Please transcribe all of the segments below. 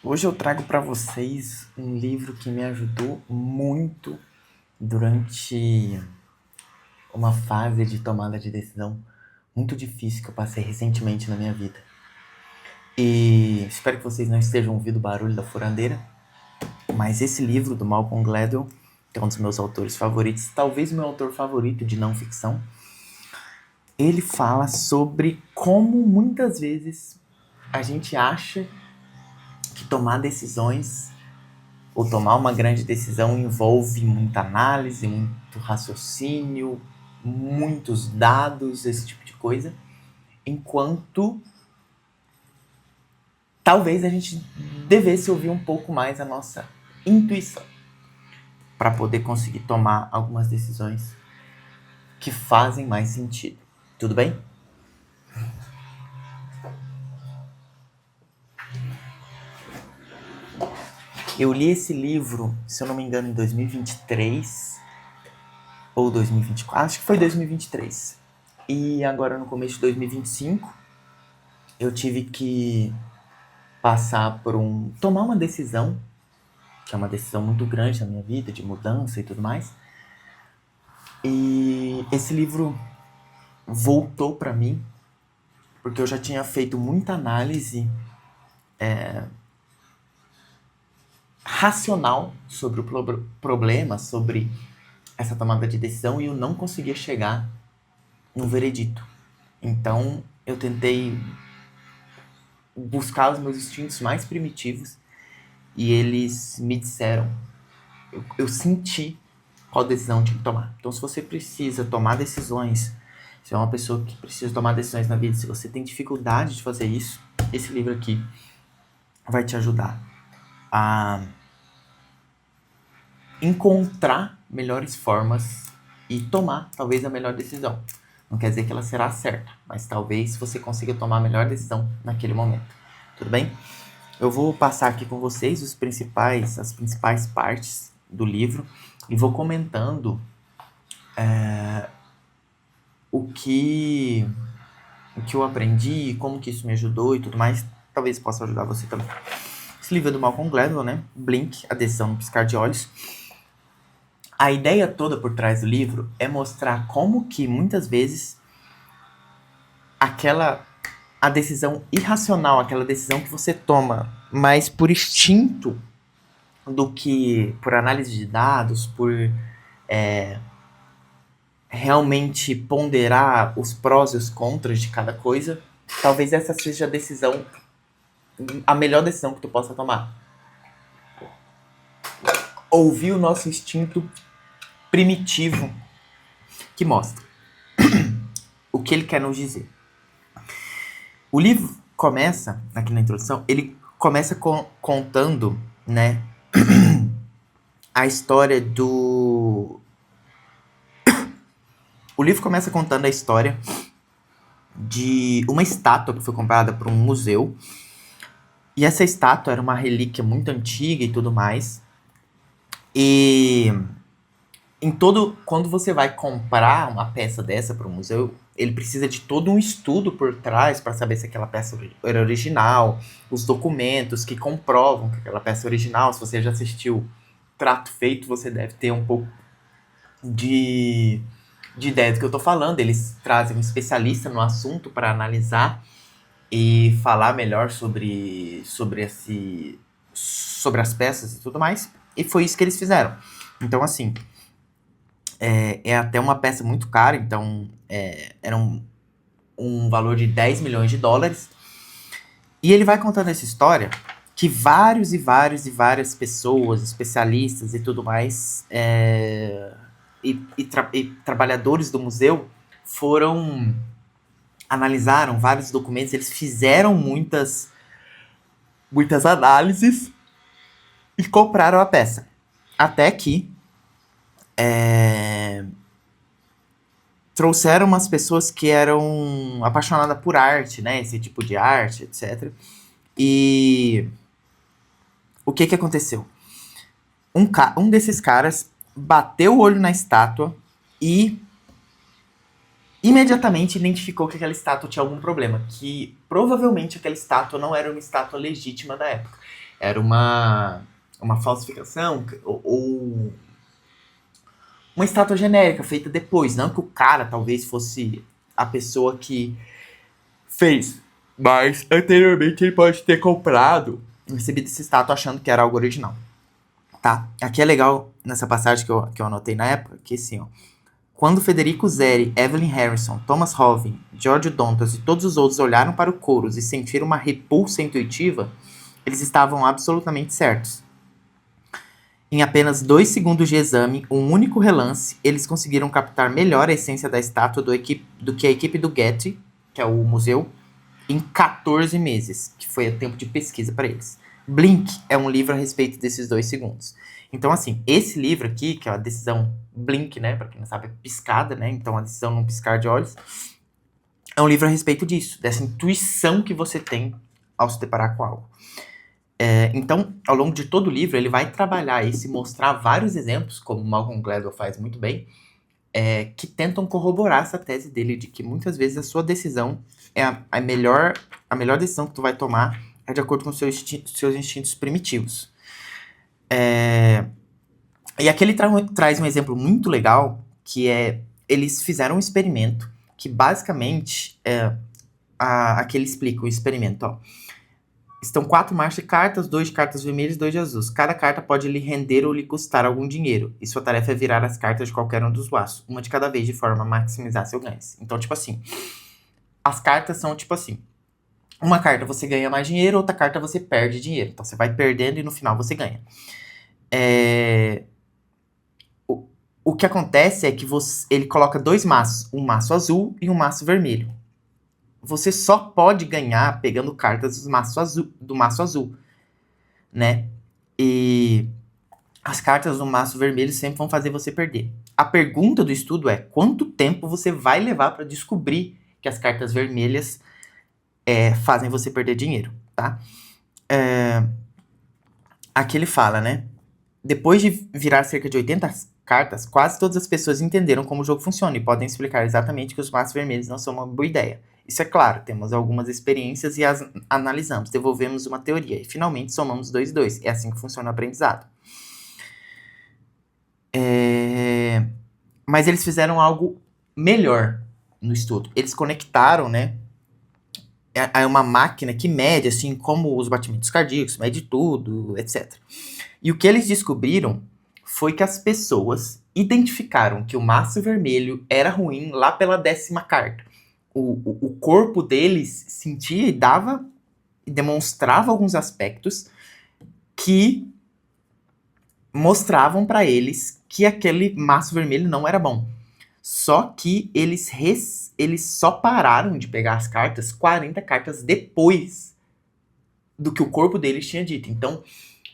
Hoje eu trago para vocês um livro que me ajudou muito durante uma fase de tomada de decisão muito difícil que eu passei recentemente na minha vida. E espero que vocês não estejam ouvindo o barulho da furadeira, mas esse livro do Malcolm Gladwell, que é um dos meus autores favoritos, talvez o meu autor favorito de não ficção, ele fala sobre como muitas vezes a gente acha que tomar decisões ou tomar uma grande decisão envolve muita análise, muito raciocínio, muitos dados, esse tipo de coisa, enquanto talvez a gente devesse ouvir um pouco mais a nossa intuição para poder conseguir tomar algumas decisões que fazem mais sentido. Tudo bem? Eu li esse livro, se eu não me engano, em 2023 ou 2024, acho que foi 2023. E agora no começo de 2025, eu tive que passar por tomar uma decisão, que é uma decisão muito grande na minha vida, de mudança e tudo mais. E esse livro voltou para mim, porque eu já tinha feito muita análise racional sobre o problema, sobre essa tomada de decisão, e eu não conseguia chegar no veredito. Então eu tentei buscar os meus instintos mais primitivos e eles me disseram, eu senti qual decisão tinha que tomar. Então, se você precisa tomar decisões, se é uma pessoa que precisa tomar decisões na vida, se você tem dificuldade de fazer isso, esse livro aqui vai te ajudar a encontrar melhores formas e tomar, talvez, a melhor decisão. Não quer dizer que ela será certa, mas talvez você consiga tomar a melhor decisão naquele momento. Tudo bem? Eu vou passar aqui com vocês as principais partes do livro e vou comentando o que eu aprendi, como que isso me ajudou e tudo mais. Talvez possa ajudar você também. Esse livro é do Malcolm Gladwell, né? Blink, a decisão no piscar de olhos. A ideia toda por trás do livro é mostrar como que muitas vezes a decisão irracional, aquela decisão que você toma mais por instinto do que por análise de dados, por realmente ponderar os prós e os contras de cada coisa, talvez essa seja a melhor decisão que tu possa tomar. Ouvir o nosso instinto primitivo que mostra o que ele quer nos dizer. O livro começa, aqui na introdução, ele começa contando, né, a história do... O livro começa contando a história de uma estátua que foi comprada para um museu. E essa estátua era uma relíquia muito antiga e tudo mais. E quando você vai comprar uma peça dessa para o museu, ele precisa de todo um estudo por trás para saber se aquela peça era original, os documentos que comprovam que aquela peça é original. Se você já assistiu Trato Feito, você deve ter um pouco de ideia do que eu tô falando. Eles trazem um especialista no assunto para analisar e falar melhor sobre as peças e tudo mais. E foi isso que eles fizeram. Então, assim, é até uma peça muito cara, então era um valor de 10 milhões de dólares. E ele vai contando essa história que várias pessoas, especialistas e tudo mais, e trabalhadores do museu analisaram vários documentos, eles fizeram muitas análises e compraram a peça. Até que trouxeram umas pessoas que eram apaixonadas por arte, né? Esse tipo de arte, etc. E o que aconteceu? Um desses caras bateu o olho na estátua e imediatamente identificou que aquela estátua tinha algum problema, que provavelmente aquela estátua não era uma estátua legítima da época. Era uma falsificação ou uma estátua genérica feita depois. Não que o cara talvez fosse a pessoa que fez. Mas anteriormente ele pode ter comprado, recebido essa estátua achando que era algo original. Tá? Aqui é legal, nessa passagem que eu anotei na época, que assim, ó. Quando Federico Zeri, Evelyn Harrison, Thomas Hoving, Giorgio Dantas e todos os outros olharam para o Chorus e sentiram uma repulsa intuitiva, eles estavam absolutamente certos. Em apenas 2 segundos de exame, um único relance, eles conseguiram captar melhor a essência da estátua do que a equipe do Getty, que é o museu, em 14 meses, que foi o tempo de pesquisa para eles. Blink é um livro a respeito desses 2 segundos. Então, assim, esse livro aqui, que é a decisão Blink, né, para quem não sabe, é piscada, né, então a decisão num piscar de olhos, é um livro a respeito disso, dessa intuição que você tem ao se deparar com algo. Então, ao longo de todo o livro, ele vai trabalhar isso e mostrar vários exemplos, como Malcolm Gladwell faz muito bem, que tentam corroborar essa tese dele de que muitas vezes a sua decisão é a melhor decisão que tu vai tomar é de acordo com os seus instintos primitivos. E aqui ele traz um exemplo muito legal, que é, eles fizeram um experimento, que basicamente, aqui ele explica o experimento, ó. Estão 4 maços de cartas, 2 de cartas vermelhas e 2 de azuis. Cada carta pode lhe render ou lhe custar algum dinheiro. E sua tarefa é virar as cartas de qualquer um dos laços, uma de cada vez, de forma a maximizar seu ganho. Então, tipo assim, as cartas são tipo assim, uma carta você ganha mais dinheiro, outra carta você perde dinheiro. Então você vai perdendo e no final você ganha. O que acontece é que ele coloca 2 maços, um maço azul e um maço vermelho. Você só pode ganhar pegando cartas do maço azul, né? E as cartas do maço vermelho sempre vão fazer você perder. A pergunta do estudo é quanto tempo você vai levar para descobrir que as cartas vermelhas fazem você perder dinheiro, tá? Aqui ele fala, né? Depois de virar cerca de 80 cartas, quase todas as pessoas entenderam como o jogo funciona e podem explicar exatamente que os maços vermelhos não são uma boa ideia. Isso é claro, temos algumas experiências e as analisamos, devolvemos uma teoria e finalmente somamos 2 e 2. É assim que funciona o aprendizado. Mas eles fizeram algo melhor no estudo. Eles conectaram, né, a uma máquina que mede, assim, como os batimentos cardíacos, mede tudo, etc. E o que eles descobriram foi que as pessoas identificaram que o maço vermelho era ruim lá pela 10ª carta. O corpo deles sentia e demonstrava alguns aspectos que mostravam para eles que aquele maço vermelho não era bom. Só que eles só pararam de pegar as cartas 40 cartas depois do que o corpo deles tinha dito. Então,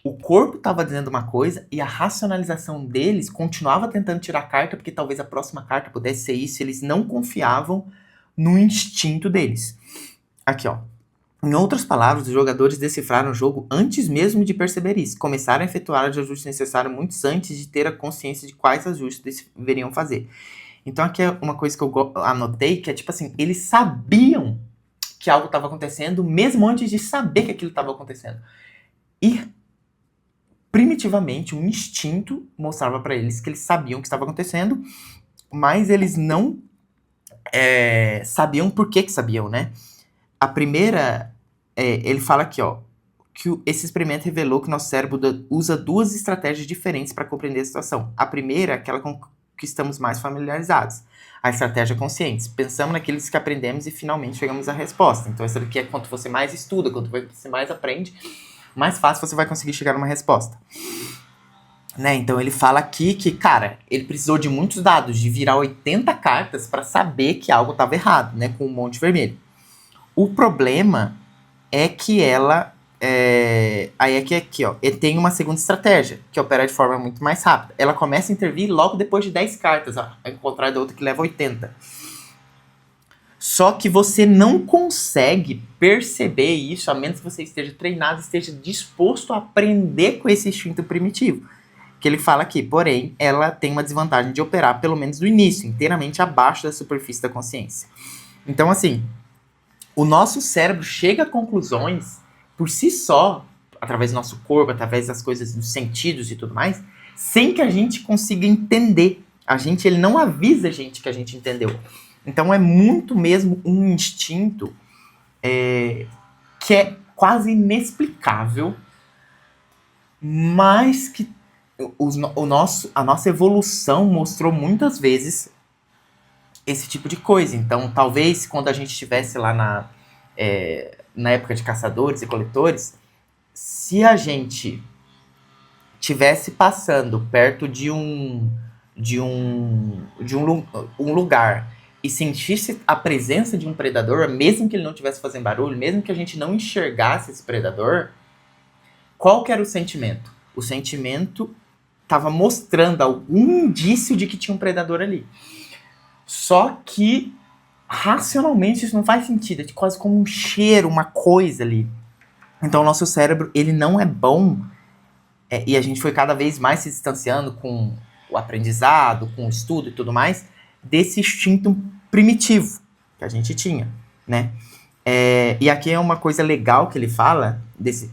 o corpo estava dizendo uma coisa e a racionalização deles continuava tentando tirar a carta, porque talvez a próxima carta pudesse ser isso. Eles não confiavam no instinto deles. Aqui, ó. Em outras palavras, os jogadores decifraram o jogo antes mesmo de perceber isso. Começaram a efetuar os ajustes necessários muito antes de ter a consciência de quais ajustes deveriam fazer. Então aqui é uma coisa que eu anotei, que é tipo assim, eles sabiam que algo estava acontecendo, mesmo antes de saber que aquilo estava acontecendo. E, primitivamente, um instinto mostrava para eles que eles sabiam o que estava acontecendo, mas eles não sabiam por que sabiam, né? A primeira, ele fala aqui, ó, que esse experimento revelou que nosso cérebro usa 2 estratégias diferentes para compreender a situação. A primeira é aquela com que estamos mais familiarizados. A estratégia consciente. Pensamos naqueles que aprendemos e finalmente chegamos à resposta. Então, essa daqui é quanto você mais estuda, quanto você mais aprende, mais fácil você vai conseguir chegar numa resposta. Né? Então, ele fala aqui que, cara, ele precisou de muitos dados, de virar 80 cartas para saber que algo estava errado, né? Com um monte vermelho. O problema é que ela... aí aqui, ó, ele tem uma segunda estratégia, que opera de forma muito mais rápida. Ela começa a intervir logo depois de 10 cartas, ó, ao contrário da outra que leva 80. Só que você não consegue perceber isso, a menos que você esteja treinado, esteja disposto a aprender com esse instinto primitivo. Que ele fala aqui, porém, ela tem uma desvantagem de operar, pelo menos no início, inteiramente abaixo da superfície da consciência. Então, assim, o nosso cérebro chega a conclusões por si só, através do nosso corpo, através das coisas, dos sentidos e tudo mais, sem que a gente consiga entender. Ele não avisa a gente que a gente entendeu. Então é muito mesmo um instinto que é quase inexplicável, mas que a nossa evolução mostrou muitas vezes esse tipo de coisa. Então, talvez quando a gente estivesse lá na época de caçadores e coletores, se a gente tivesse passando perto de um lugar e sentisse a presença de um predador, mesmo que ele não estivesse fazendo barulho, mesmo que a gente não enxergasse esse predador, qual que era o sentimento? O sentimento estava mostrando algum indício de que tinha um predador ali. Só que, racionalmente, isso não faz sentido. É quase como um cheiro, uma coisa ali. Então, o nosso cérebro, ele não é bom. E a gente foi cada vez mais se distanciando com o aprendizado, com o estudo e tudo mais, desse instinto primitivo que a gente tinha, né? E aqui é uma coisa legal que ele fala, desse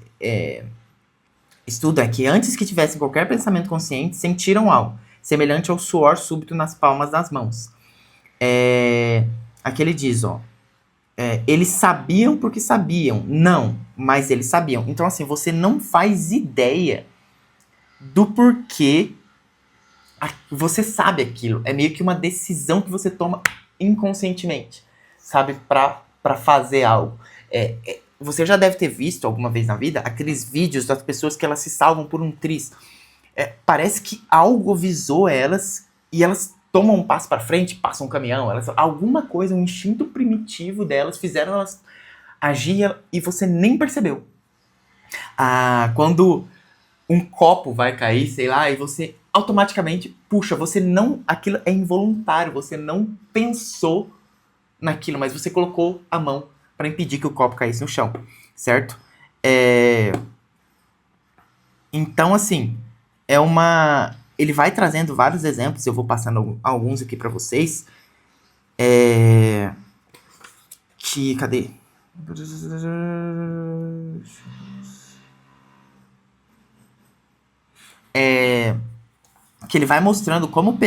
estudo, é que antes que tivessem qualquer pensamento consciente, sentiram algo, semelhante ao suor súbito nas palmas das mãos. Aqui ele diz, eles sabiam porque sabiam. Não, mas eles sabiam. Então, assim, você não faz ideia do porquê você sabe aquilo. É meio que uma decisão que você toma inconscientemente, sabe? Pra fazer algo. Você já deve ter visto alguma vez na vida aqueles vídeos das pessoas que elas se salvam por um triz. Parece que algo avisou elas e elas tomam um passo para frente, passam um caminhão, alguma coisa, um instinto primitivo delas fizeram elas agir e você nem percebeu. Quando um copo vai cair, sei lá, e você automaticamente puxa, aquilo é involuntário, você não pensou naquilo, mas você colocou a mão para impedir que o copo caísse no chão, certo? Então, assim, ele vai trazendo vários exemplos, eu vou passando alguns aqui para vocês. Cadê? Que ele vai mostrando como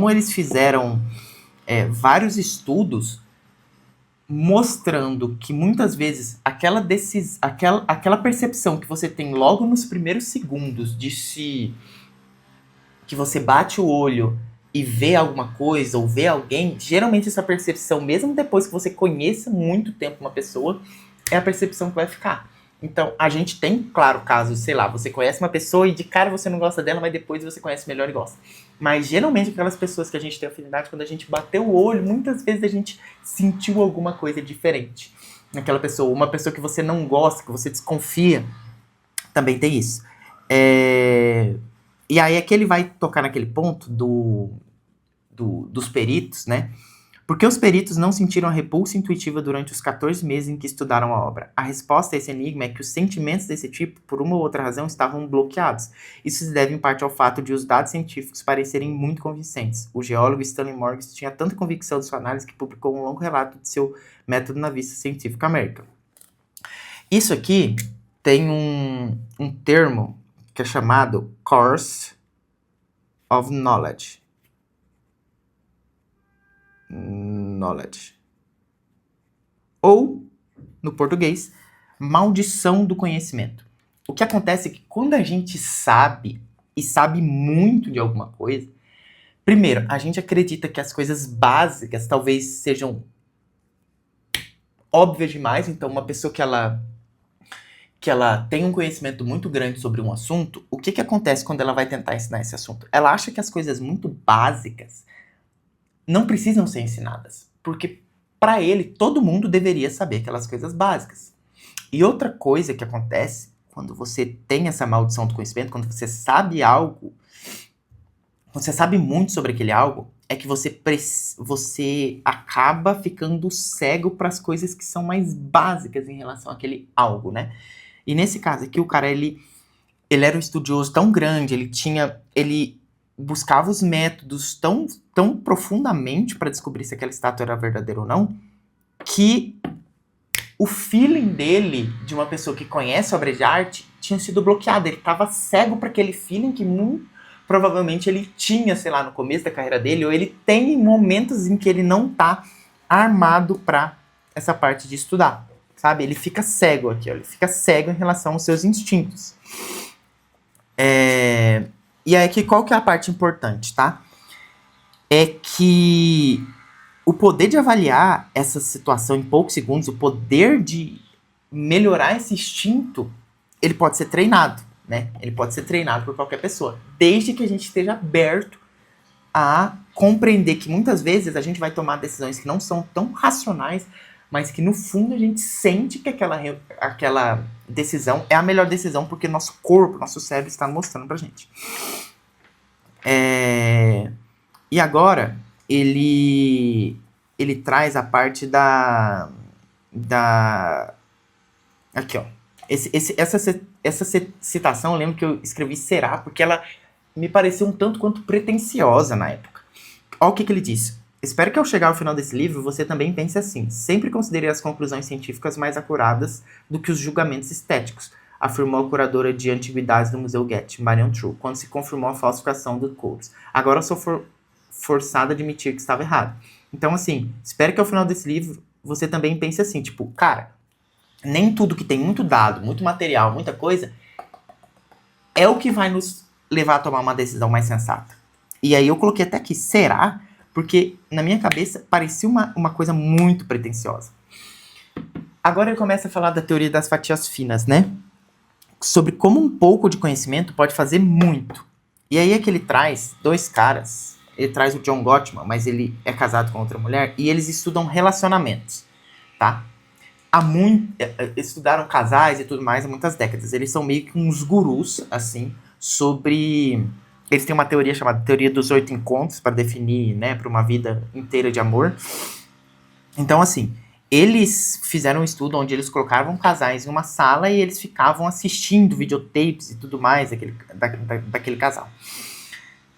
eles fizeram vários estudos mostrando que muitas vezes aquela percepção que você tem logo nos primeiros segundos que você bate o olho e vê alguma coisa ou vê alguém, geralmente essa percepção, mesmo depois que você conheça muito tempo uma pessoa, é a percepção que vai ficar. Então, a gente tem, claro, casos, sei lá, você conhece uma pessoa e de cara você não gosta dela, mas depois você conhece melhor e gosta. Mas, geralmente, aquelas pessoas que a gente tem afinidade, quando a gente bateu o olho, muitas vezes a gente sentiu alguma coisa diferente naquela pessoa. Uma pessoa que você não gosta, que você desconfia, também tem isso. E aí, aqui ele vai tocar naquele ponto dos peritos, né? Por que os peritos não sentiram a repulsa intuitiva durante os 14 meses em que estudaram a obra? A resposta a esse enigma é que os sentimentos desse tipo, por uma ou outra razão, estavam bloqueados. Isso se deve em parte ao fato de os dados científicos parecerem muito convincentes. O geólogo Stanley Morgan tinha tanta convicção de sua análise que publicou um longo relato de seu método na Revista Scientific American. Isso aqui tem um termo que é chamado Course of Knowledge. Ou, no português, maldição do conhecimento. O que acontece é que quando a gente sabe, e sabe muito de alguma coisa, primeiro, a gente acredita que as coisas básicas talvez sejam óbvias demais. Então, uma pessoa que ela tem um conhecimento muito grande sobre um assunto, o que acontece quando ela vai tentar ensinar esse assunto? Ela acha que as coisas muito básicas não precisam ser ensinadas, porque para ele todo mundo deveria saber aquelas coisas básicas. E outra coisa que acontece quando você tem essa maldição do conhecimento, quando você sabe algo, quando você sabe muito sobre aquele algo, é que você acaba ficando cego para as coisas que são mais básicas em relação àquele algo, né? E nesse caso aqui, o cara, ele era um estudioso tão grande, ele buscava os métodos tão profundamente para descobrir se aquela estátua era verdadeira ou não, que o feeling dele, de uma pessoa que conhece obra de arte, tinha sido bloqueado. Ele estava cego para aquele feeling que muito provavelmente ele tinha, sei lá, no começo da carreira dele, ou ele tem momentos em que ele não tá armado para essa parte de estudar, sabe? Ele fica cego aqui, ó, ele fica cego em relação aos seus instintos. E aí, qual que é a parte importante, tá? É que o poder de avaliar essa situação em poucos segundos, o poder de melhorar esse instinto, ele pode ser treinado, né? Ele pode ser treinado por qualquer pessoa, desde que a gente esteja aberto a compreender que muitas vezes a gente vai tomar decisões que não são tão racionais, mas que no fundo a gente sente que aquela decisão é a melhor decisão porque nosso corpo, nosso cérebro está mostrando pra gente. E agora ele traz a parte da aqui, ó. Essa citação, eu lembro que eu escrevi será, porque ela me pareceu um tanto quanto pretensiosa na época. Olha o que ele disse. Espero que ao chegar ao final desse livro, você também pense assim. Sempre considere as conclusões científicas mais acuradas do que os julgamentos estéticos, afirmou a curadora de antiguidades do Museu Getty, Marion True, quando se confirmou a falsificação do Coates. Agora sou forçada a admitir que estava errado. Então, assim, espero que ao final desse livro, você também pense assim, tipo, cara, nem tudo que tem muito dado, muito material, muita coisa, é o que vai nos levar a tomar uma decisão mais sensata. E aí eu coloquei até aqui, será? Porque na minha cabeça parecia uma coisa muito pretensiosa. Agora ele começa a falar da teoria das fatias finas, né? Sobre como um pouco de conhecimento pode fazer muito. E aí é que ele traz dois caras. Ele traz o John Gottman, mas ele é casado com outra mulher, e eles estudam relacionamentos, tá? Estudaram casais e tudo mais há muitas décadas. Eles são meio que uns gurus, assim, sobre... Eles têm uma teoria chamada Teoria dos 8 Encontros para definir, né, para uma vida inteira de amor. Então, assim, eles fizeram um estudo onde eles colocavam casais em uma sala e eles ficavam assistindo videotapes e tudo mais daquele casal.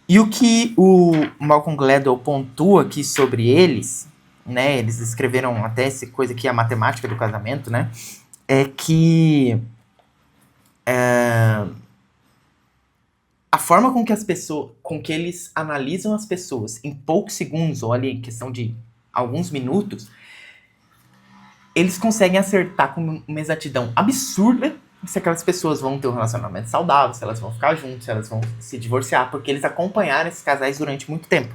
E o que o Malcolm Gladwell pontua aqui sobre eles, né, eles escreveram até essa coisa aqui, a matemática do casamento, né, é que a forma com que eles analisam as pessoas em poucos segundos, ou ali em questão de alguns minutos, eles conseguem acertar com uma exatidão absurda se aquelas pessoas vão ter um relacionamento saudável, se elas vão ficar juntas, se elas vão se divorciar, porque eles acompanharam esses casais durante muito tempo.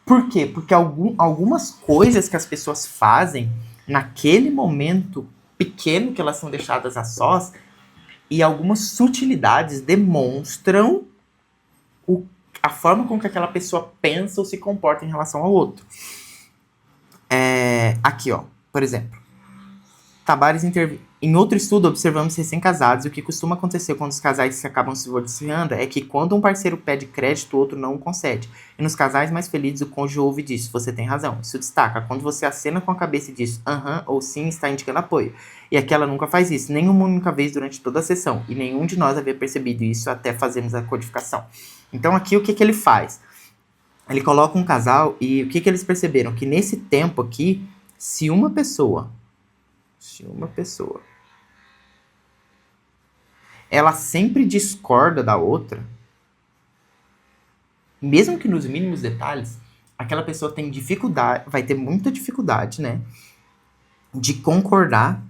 Por quê? Porque algumas coisas que as pessoas fazem naquele momento pequeno que elas são deixadas a sós, e algumas sutilidades demonstram a forma com que aquela pessoa pensa ou se comporta em relação ao outro. Aqui, ó, por exemplo. Tabares Em outro estudo, observamos recém-casados, e o que costuma acontecer quando os casais se acabam se divorciando é que quando um parceiro pede crédito, o outro não o concede. E nos casais mais felizes, o cônjuge ouve e diz, você tem razão. Isso destaca. Quando você acena com a cabeça e diz, aham, ou sim, está indicando apoio. E aquela nunca faz isso, nenhuma única vez durante toda a sessão. E nenhum de nós havia percebido isso até fazermos a codificação. Então aqui, o que ele faz? Ele coloca um casal e o que eles perceberam? Que nesse tempo aqui, se uma pessoa ela sempre discorda da outra, mesmo que nos mínimos detalhes, aquela pessoa tem dificuldade, vai ter muita dificuldade, né, de concordar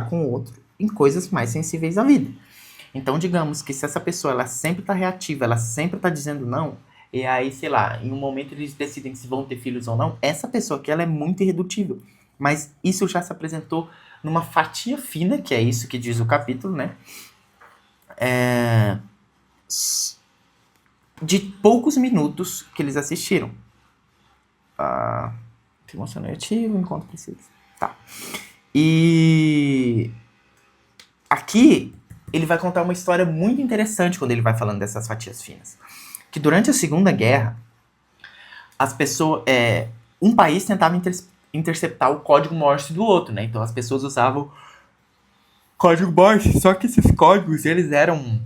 com o outro em coisas mais sensíveis da vida. Então, digamos que se essa pessoa ela sempre tá reativa, ela sempre tá dizendo não, e aí, sei lá, em um momento eles decidem se vão ter filhos ou não, essa pessoa aqui ela é muito irredutível. Mas isso já se apresentou numa fatia fina, que é isso que diz o capítulo, né? De poucos minutos que eles assistiram. Emoção negativa, enquanto precisa. Tá. E aqui ele vai contar uma história muito interessante quando ele vai falando dessas fatias finas. Que durante a Segunda Guerra, as pessoas, um país tentava interceptar o código Morse do outro, né? Então as pessoas usavam código Morse, só que esses códigos, eles eram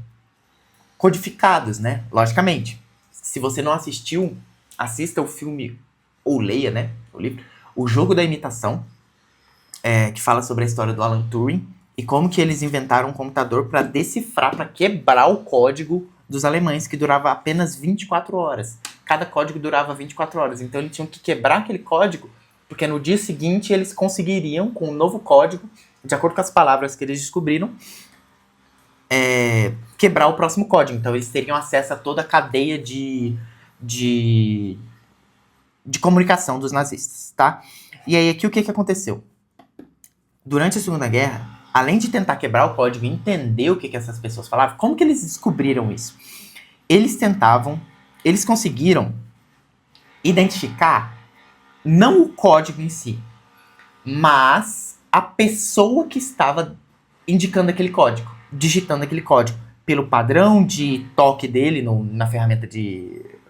codificados, né? Logicamente. Se você não assistiu, assista o filme ou leia, né, o livro, O Jogo da Imitação, que fala sobre a história do Alan Turing e como que eles inventaram um computador para decifrar, para quebrar o código dos alemães, que durava apenas 24 horas. Cada código durava 24 horas, então eles tinham que quebrar aquele código, porque no dia seguinte eles conseguiriam, com um novo código, de acordo com as palavras que eles descobriram, quebrar o próximo código. Então eles teriam acesso a toda a cadeia de comunicação dos nazistas, tá? E aí aqui o que aconteceu? Durante a Segunda Guerra, além de tentar quebrar o código e entender o que essas pessoas falavam, como que eles descobriram isso? Eles conseguiram identificar não o código em si, mas a pessoa que estava indicando aquele código, digitando aquele código, pelo padrão de toque dele na ferramenta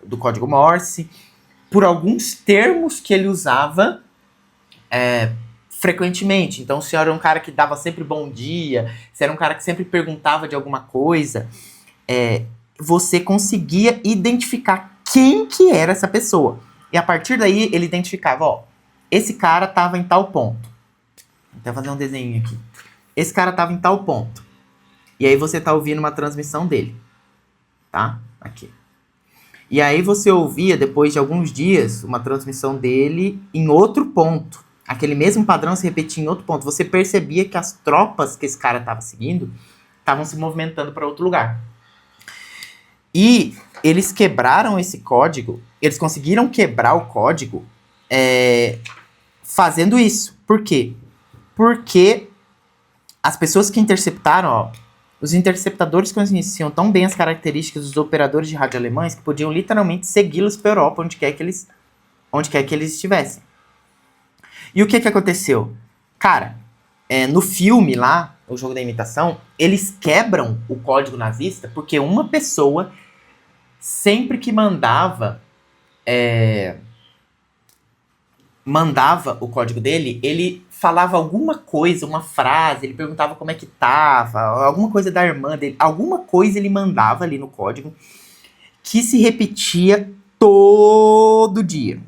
do código Morse, por alguns termos que ele usava frequentemente. Então, se era um cara que dava sempre bom dia, se era um cara que sempre perguntava de alguma coisa, você conseguia identificar quem que era essa pessoa. E a partir daí, ele identificava, ó, esse cara tava em tal ponto. Vou até fazer um desenho aqui. Esse cara tava em tal ponto. E aí você tá ouvindo uma transmissão dele. Tá? Aqui. E aí você ouvia, depois de alguns dias, uma transmissão dele em outro ponto. Aquele mesmo padrão se repetia em outro ponto. Você percebia que as tropas que esse cara estava seguindo estavam se movimentando para outro lugar. E eles quebraram esse código, eles conseguiram quebrar o código fazendo isso. Por quê? Porque as pessoas que interceptaram, ó, os interceptadores conheciam tão bem as características dos operadores de rádio alemães que podiam literalmente segui-los para a Europa, onde quer que eles estivessem. E o que aconteceu? Cara, no filme lá, O Jogo da Imitação, eles quebram o código nazista porque uma pessoa, sempre que mandava o código dele, ele falava alguma coisa, uma frase, ele perguntava como é que tava, alguma coisa da irmã dele, alguma coisa ele mandava ali no código que se repetia todo dia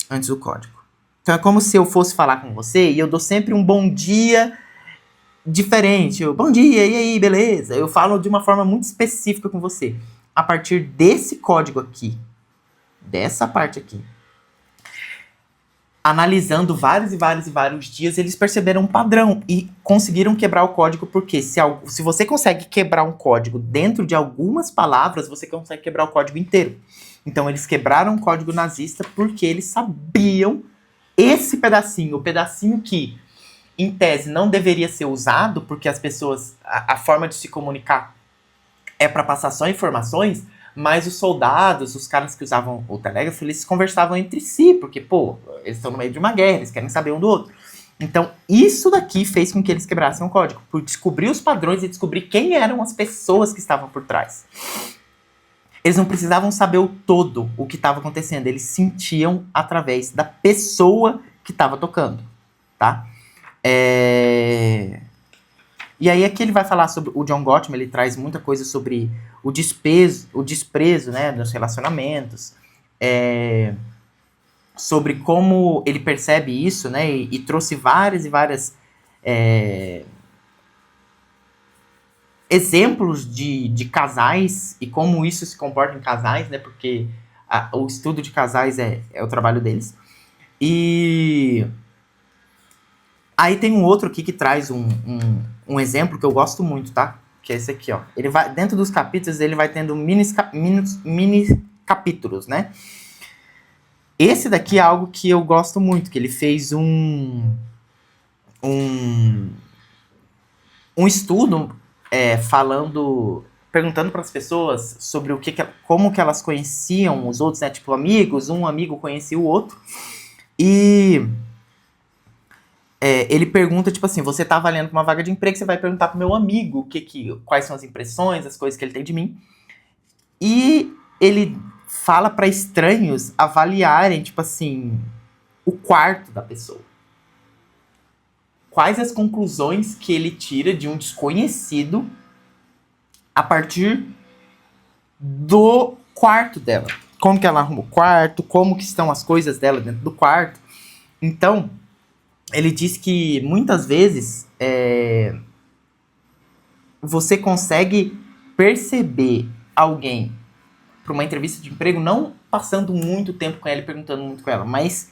antes do código. Então é como se eu fosse falar com você e eu dou sempre um bom dia diferente. Bom dia, e aí, beleza? Eu falo de uma forma muito específica com você. A partir desse código aqui, dessa parte aqui, analisando vários e vários e vários dias, eles perceberam um padrão e conseguiram quebrar o código, porque se você consegue quebrar um código dentro de algumas palavras, você consegue quebrar o código inteiro. Então eles quebraram o código nazista porque eles sabiam esse pedacinho, o pedacinho que, em tese, não deveria ser usado, porque as pessoas, a forma de se comunicar é para passar só informações, mas os soldados, os caras que usavam o telégrafo, eles conversavam entre si, porque, pô, eles estão no meio de uma guerra, eles querem saber um do outro. Então, isso daqui fez com que eles quebrassem o código, por descobrir os padrões e descobrir quem eram as pessoas que estavam por trás. Eles não precisavam saber o todo, o que estava acontecendo, eles sentiam através da pessoa que estava tocando, tá? E aí aqui ele vai falar sobre o John Gottman, ele traz muita coisa sobre o desprezo, né, dos relacionamentos, sobre como ele percebe isso, né, e trouxe várias e várias exemplos de casais e como isso se comporta em casais, né, porque o estudo de casais é o trabalho deles. E aí tem um outro aqui que traz um exemplo que eu gosto muito, tá? Que é esse aqui, ó. Ele vai, dentro dos capítulos, ele vai tendo mini capítulos, né? Esse daqui é algo que eu gosto muito, que ele fez um estudo perguntando para as pessoas sobre como que elas conheciam os outros, né? Tipo, amigos, um amigo conhecia o outro. E ele pergunta, tipo assim, você tá avaliando pra uma vaga de emprego, você vai perguntar pro meu amigo quais são as impressões, as coisas que ele tem de mim. E ele fala para estranhos avaliarem, tipo assim, o quarto da pessoa. Quais as conclusões que ele tira de um desconhecido a partir do quarto dela. como que ela arruma o quarto, como que estão as coisas dela dentro do quarto. Então, ele diz que muitas vezes você consegue perceber alguém para uma entrevista de emprego, não passando muito tempo com ela e perguntando muito com ela, mas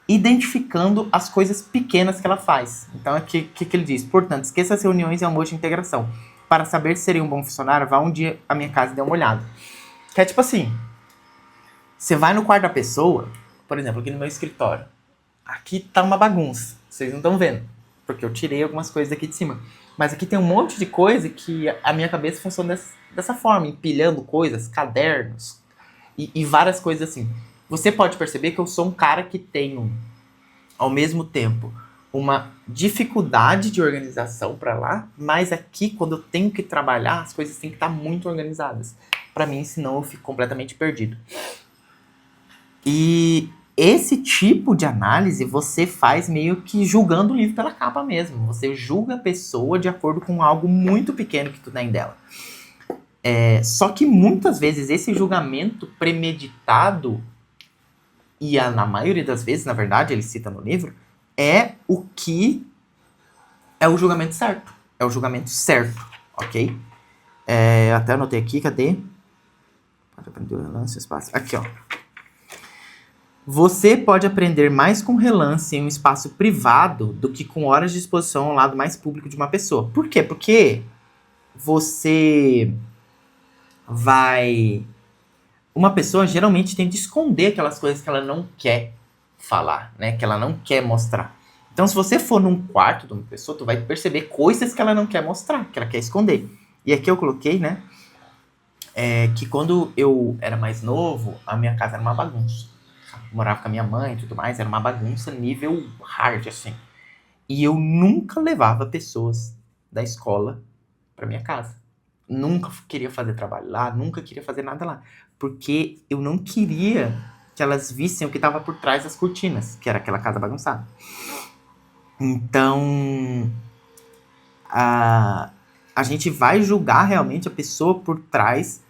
identificando as coisas pequenas que ela faz. Então, o que ele diz? Portanto, esqueça as reuniões e almoço de integração. Para saber se seria um bom funcionário, vá um dia à minha casa e dê uma olhada. Que é tipo assim, você vai no quarto da pessoa, por exemplo, aqui no meu escritório. Aqui tá uma bagunça, vocês não estão vendo, porque eu tirei algumas coisas aqui de cima. Mas aqui tem um monte de coisa que a minha cabeça funciona dessa forma, empilhando coisas, cadernos e várias coisas assim. Você pode perceber que eu sou um cara que tenho, ao mesmo tempo, uma dificuldade de organização para lá, mas aqui, quando eu tenho que trabalhar, as coisas têm que estar muito organizadas. Para mim, senão eu fico completamente perdido. E esse tipo de análise você faz meio que julgando o livro pela capa mesmo. Você julga a pessoa de acordo com algo muito pequeno que tu tem dela. Só que muitas vezes esse julgamento premeditado, e na maioria das vezes, na verdade, ele cita no livro, é o que é o julgamento certo. É o julgamento certo, ok? Até anotei aqui, cadê? Pode aprender o relance, espaço. Aqui, ó. Você pode aprender mais com relance em um espaço privado do que com horas de exposição ao lado mais público de uma pessoa. Por quê? Porque você vai... Uma pessoa geralmente tem de esconder aquelas coisas que ela não quer falar, né? Que ela não quer mostrar. Então, se você for num quarto de uma pessoa, tu vai perceber coisas que ela não quer mostrar, que ela quer esconder. E aqui eu coloquei, né? Que quando eu era mais novo, a minha casa era uma bagunça. Eu morava com a minha mãe e tudo mais, era uma bagunça nível hard, assim. E eu nunca levava pessoas da escola pra minha casa. Nunca queria fazer trabalho lá, nunca queria fazer nada lá. Porque eu não queria que elas vissem o que estava por trás das cortinas, que era aquela casa bagunçada. Então, a gente vai julgar realmente a pessoa por trás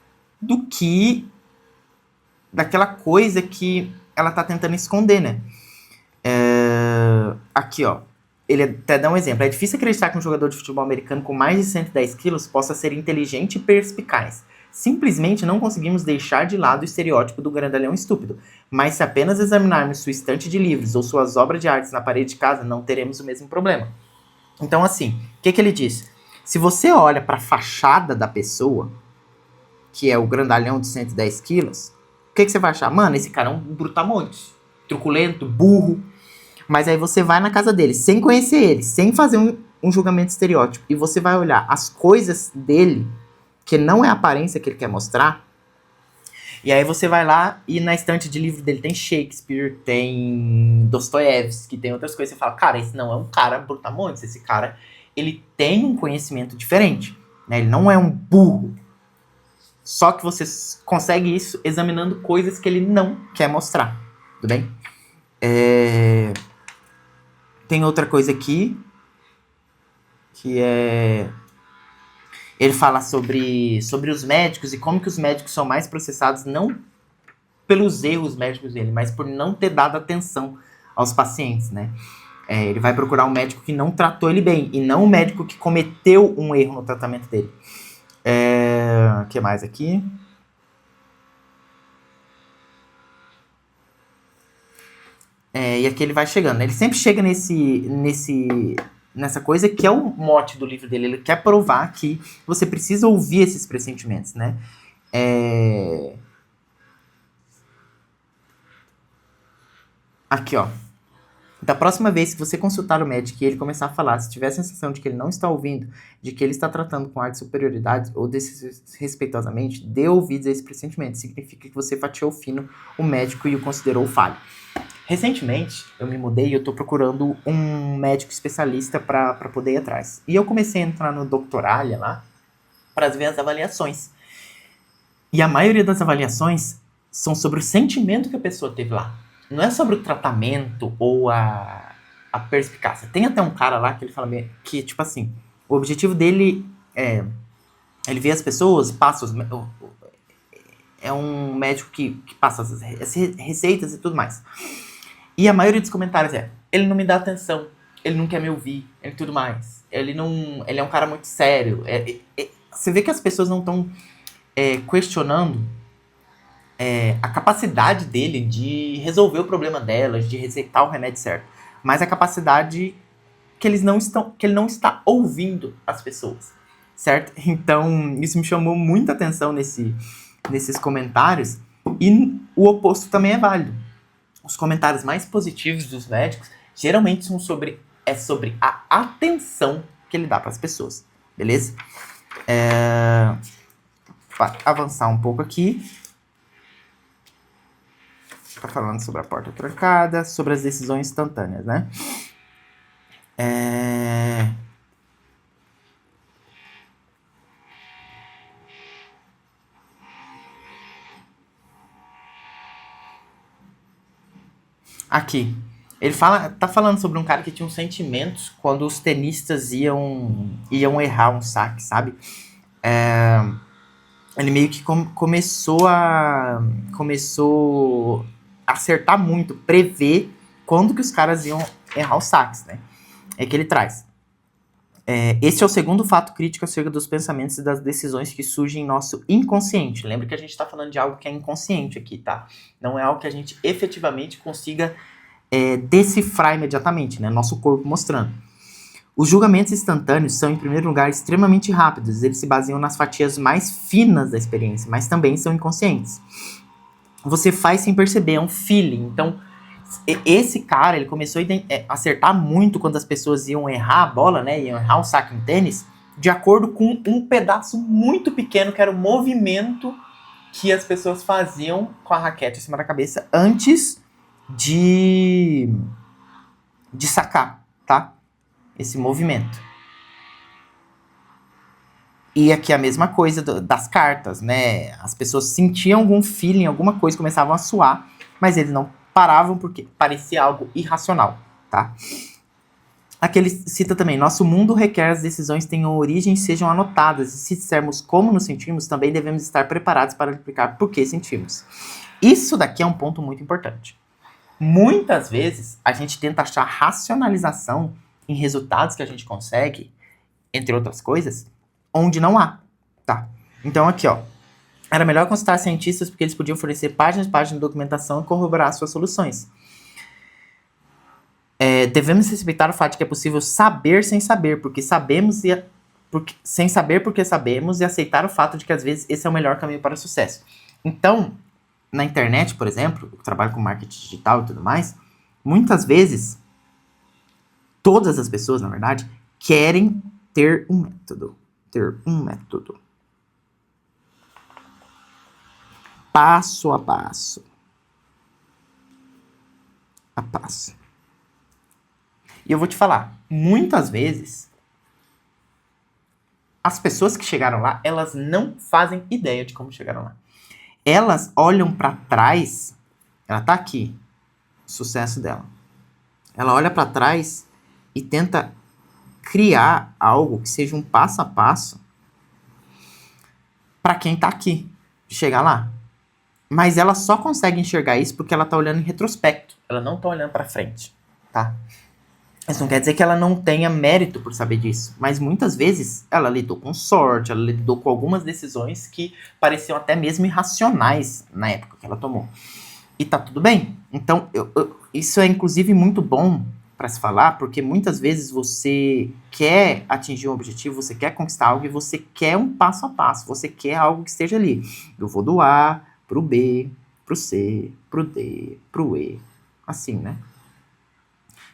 daquela coisa que ela tá tentando esconder, né? Aqui, ó. Ele até dá um exemplo. É difícil acreditar que um jogador de futebol americano com mais de 110 quilos possa ser inteligente e perspicaz. Simplesmente não conseguimos deixar de lado o estereótipo do grandalhão estúpido. Mas se apenas examinarmos sua estante de livros ou suas obras de artes na parede de casa, não teremos o mesmo problema. Então, assim, o que ele diz? Se você olha para a fachada da pessoa, que é o grandalhão de 110 quilos, o que você vai achar? Mano, esse cara é um brutamonte, truculento, burro. Mas aí você vai na casa dele, sem conhecer ele, sem fazer um julgamento estereótipo, e você vai olhar as coisas dele, que não é a aparência que ele quer mostrar, e aí você vai lá e na estante de livro dele tem Shakespeare, tem Dostoiévski, tem outras coisas. Você fala, cara, esse não é um cara brutamontes, esse cara, ele tem um conhecimento diferente, né? Ele não é um burro. Só que você consegue isso examinando coisas que ele não quer mostrar, tudo bem? Tem outra coisa aqui, que é... Ele fala sobre os médicos e como que os médicos são mais processados, não pelos erros médicos dele, mas por não ter dado atenção aos pacientes, né? Ele vai procurar um médico que não tratou ele bem, e não um médico que cometeu um erro no tratamento dele. O que mais aqui? E aqui ele vai chegando. Ele sempre chega nessa coisa que é o mote do livro dele. Ele quer provar que você precisa ouvir esses pressentimentos, né? Aqui, ó. Da próxima vez que você consultar o médico e ele começar a falar, se tiver a sensação de que ele não está ouvindo, de que ele está tratando com ar de superioridade ou desrespeitosamente, dê ouvidos a esse pressentimento. Significa que você fatiou fino o médico e o considerou falho. Recentemente, eu me mudei e eu tô procurando um médico especialista para poder ir atrás. E eu comecei a entrar no Doctoralha lá para ver as avaliações. E a maioria das avaliações são sobre o sentimento que a pessoa teve lá. Não é sobre o tratamento ou a perspicácia. Tem até um cara lá que ele fala que, tipo assim, o objetivo dele é... Ele vê as pessoas, passa é um médico que passa as receitas e tudo mais. E a maioria dos comentários é: ele não me dá atenção, ele não quer me ouvir, e tudo mais. Ele é um cara muito sério. Você vê que as pessoas não estão questionando a capacidade dele de resolver o problema delas, de receitar o remédio certo, mas a capacidade que ele não está ouvindo as pessoas, certo? Então, isso me chamou muita atenção nesses comentários, e o oposto também é válido. Os comentários mais positivos dos médicos geralmente são sobre a atenção que ele dá para as pessoas, beleza? Para avançar um pouco aqui, tá falando sobre a porta trancada, sobre as decisões instantâneas, né? Aqui. Ele tá falando sobre um cara que tinha uns sentimentos quando os tenistas iam errar um saque, sabe? Ele meio que começou a acertar muito, prever quando que os caras iam errar os saques, né? É que ele traz. Este é o segundo fato crítico acerca dos pensamentos e das decisões que surgem em nosso inconsciente. Lembra que a gente está falando de algo que é inconsciente aqui, tá? Não é algo que a gente efetivamente consiga decifrar imediatamente, né? Nosso corpo mostrando. Os julgamentos instantâneos são, em primeiro lugar, extremamente rápidos. Eles se baseiam nas fatias mais finas da experiência, mas também são inconscientes. Você faz sem perceber, é um feeling. Então, esse cara, ele começou a acertar muito quando as pessoas iam errar a bola, né? Iam errar um saque em tênis, de acordo com um pedaço muito pequeno, que era o movimento que as pessoas faziam com a raquete em cima da cabeça antes de sacar, tá? Esse movimento. E aqui a mesma coisa das cartas, né? As pessoas sentiam algum feeling, alguma coisa, começavam a suar, mas eles não paravam porque parecia algo irracional, tá? Aqui ele cita também: nosso mundo requer as decisões tenham origem e sejam anotadas, e se dissermos como nos sentimos, também devemos estar preparados para explicar por que sentimos. Isso daqui é um ponto muito importante. Muitas vezes a gente tenta achar racionalização em resultados que a gente consegue, entre outras coisas, onde não há, tá? Então aqui, ó, era melhor consultar cientistas porque eles podiam fornecer páginas e páginas de documentação e corroborar suas soluções. Devemos respeitar o fato de que é possível saber sem saber, sem saber porque sabemos, e aceitar o fato de que às vezes esse é o melhor caminho para o sucesso. Então, na internet, por exemplo, eu trabalho com marketing digital e tudo mais, muitas vezes, todas as pessoas, na verdade, querem ter um método. Passo a passo. A passo. E eu vou te falar, muitas vezes, as pessoas que chegaram lá, elas não fazem ideia de como chegaram lá. Elas olham pra trás, ela tá aqui, o sucesso dela. Ela olha pra trás e tenta criar algo que seja um passo a passo pra quem tá aqui, chegar lá. Mas ela só consegue enxergar isso porque ela tá olhando em retrospecto. Ela não tá olhando pra frente, tá? Isso não quer dizer que ela não tenha mérito por saber disso. Mas muitas vezes ela lidou com sorte, ela lidou com algumas decisões que pareciam até mesmo irracionais na época que ela tomou. E tá tudo bem. Então, isso é inclusive muito bom para se falar, porque muitas vezes você quer atingir um objetivo, você quer conquistar algo e você quer um passo a passo. Você quer algo que esteja ali. Eu vou do A pro B, pro C, pro D, pro E. Assim, né?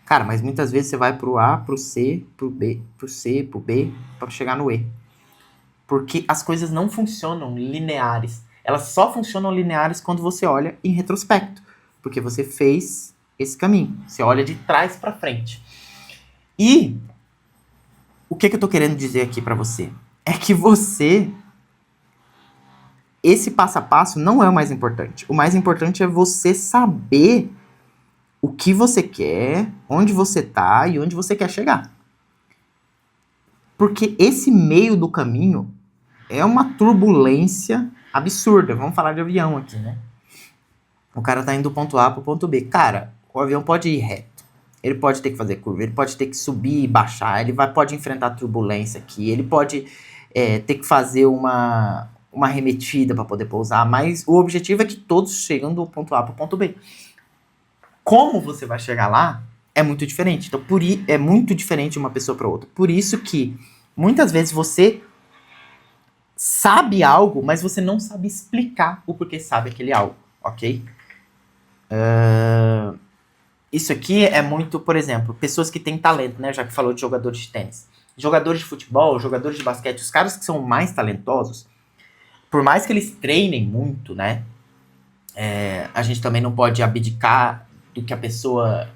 Cara, mas muitas vezes você vai pro A, pro C, pro B, pro C, pro B, para chegar no E. Porque as coisas não funcionam lineares. Elas só funcionam lineares quando você olha em retrospecto. Porque você fez esse caminho. Você olha de trás para frente. E o que eu tô querendo dizer aqui para você? É que esse passo a passo não é o mais importante. O mais importante é você saber o que você quer, onde você tá e onde você quer chegar. Porque esse meio do caminho é uma turbulência absurda. Vamos falar de avião aqui, né? O cara tá indo do ponto A pro ponto B. Cara, o avião pode ir reto. Ele pode ter que fazer curva, ele pode ter que subir e baixar, pode enfrentar turbulência aqui, ele pode ter que fazer uma arremetida para poder pousar, mas o objetivo é que todos chegam do ponto A pro ponto B. Como você vai chegar lá é muito diferente. Então, é muito diferente de uma pessoa para outra. Por isso que muitas vezes você sabe algo, mas você não sabe explicar o porquê sabe aquele algo, ok? Isso aqui é muito, por exemplo, pessoas que têm talento, né? Já que falou de jogadores de tênis. Jogadores de futebol, jogadores de basquete, os caras que são mais talentosos, por mais que eles treinem muito, né? A gente também não pode abdicar do que a pessoa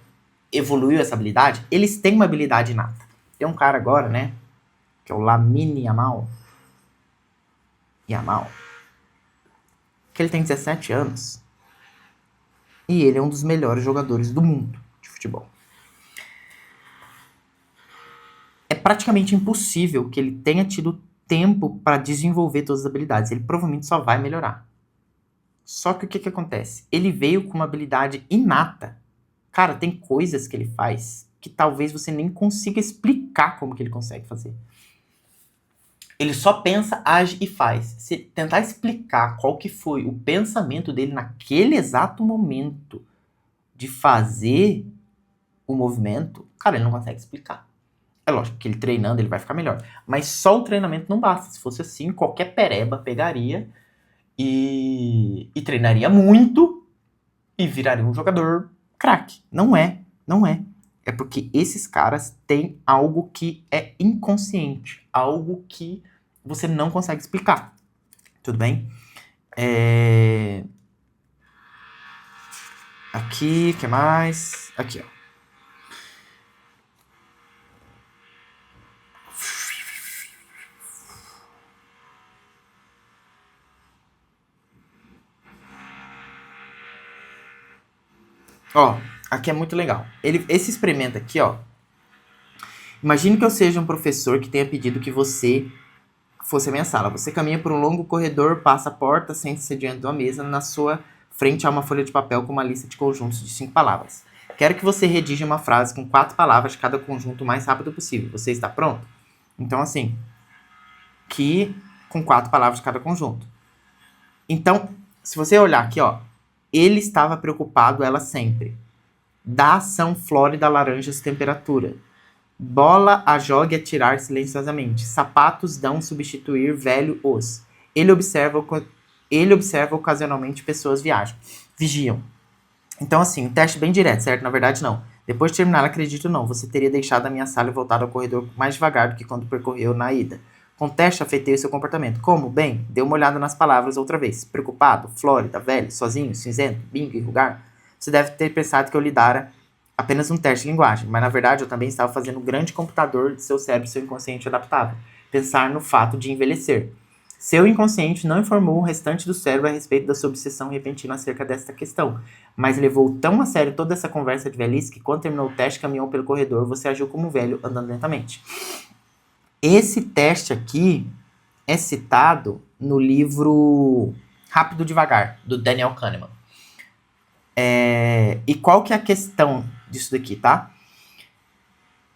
evoluiu essa habilidade. Eles têm uma habilidade inata. Tem um cara agora, né? Que é o Lamine Yamal. Que ele tem 17 anos. E ele é um dos melhores jogadores do mundo de futebol. É praticamente impossível que ele tenha tido tempo para desenvolver todas as habilidades. Ele provavelmente só vai melhorar. Só que o que acontece? Ele veio com uma habilidade inata. Cara, tem coisas que ele faz que talvez você nem consiga explicar como que ele consegue fazer. Ele só pensa, age e faz. Se tentar explicar qual que foi o pensamento dele naquele exato momento de fazer o movimento, cara, ele não consegue explicar. É lógico que ele treinando, ele vai ficar melhor. Mas só o treinamento não basta. Se fosse assim, qualquer pereba pegaria e treinaria muito e viraria um jogador craque. Não é. É porque esses caras têm algo que é inconsciente. Algo que você não consegue explicar. Tudo bem? Aqui, o que mais? Aqui, ó. Ó, aqui é muito legal. Esse experimento aqui, ó. Imagine que eu seja um professor que tenha pedido que você fosse a minha sala. Você caminha por um longo corredor, passa a porta, sente-se diante de uma mesa. Na sua frente há uma folha de papel com uma lista de conjuntos de 5 palavras. Quero que você redija uma frase com 4 palavras de cada conjunto o mais rápido possível. Você está pronto? Então, assim, que com 4 palavras de cada conjunto. Então, se você olhar aqui, ó, ele estava preocupado, ela sempre. Da ação Flórida, laranjas, temperatura. Bola a jogue e atirar silenciosamente. Sapatos dão substituir velho os. Ele observa ocasionalmente pessoas vigiam. Então, assim, um teste bem direto, certo? Na verdade, não. Depois de terminar, acredito não. Você teria deixado a minha sala e voltado ao corredor mais devagar do que quando percorreu na ida. Com o teste, afetei o seu comportamento. Como? Bem, dê uma olhada nas palavras outra vez. Preocupado, Flórida, velho, sozinho, cinzento, bingo, enrugar. Você deve ter pensado que eu lhe dara apenas um teste de linguagem, mas na verdade eu também estava fazendo um grande computador de seu cérebro e seu inconsciente adaptável. Pensar no fato de envelhecer. Seu inconsciente não informou o restante do cérebro a respeito da sua obsessão repentina acerca desta questão, mas levou tão a sério toda essa conversa de velhice que quando terminou o teste, caminhou pelo corredor, você agiu como um velho, andando lentamente. Esse teste aqui é citado no livro Rápido e Devagar, do Daniel Kahneman. E qual que é a questão disso daqui, tá?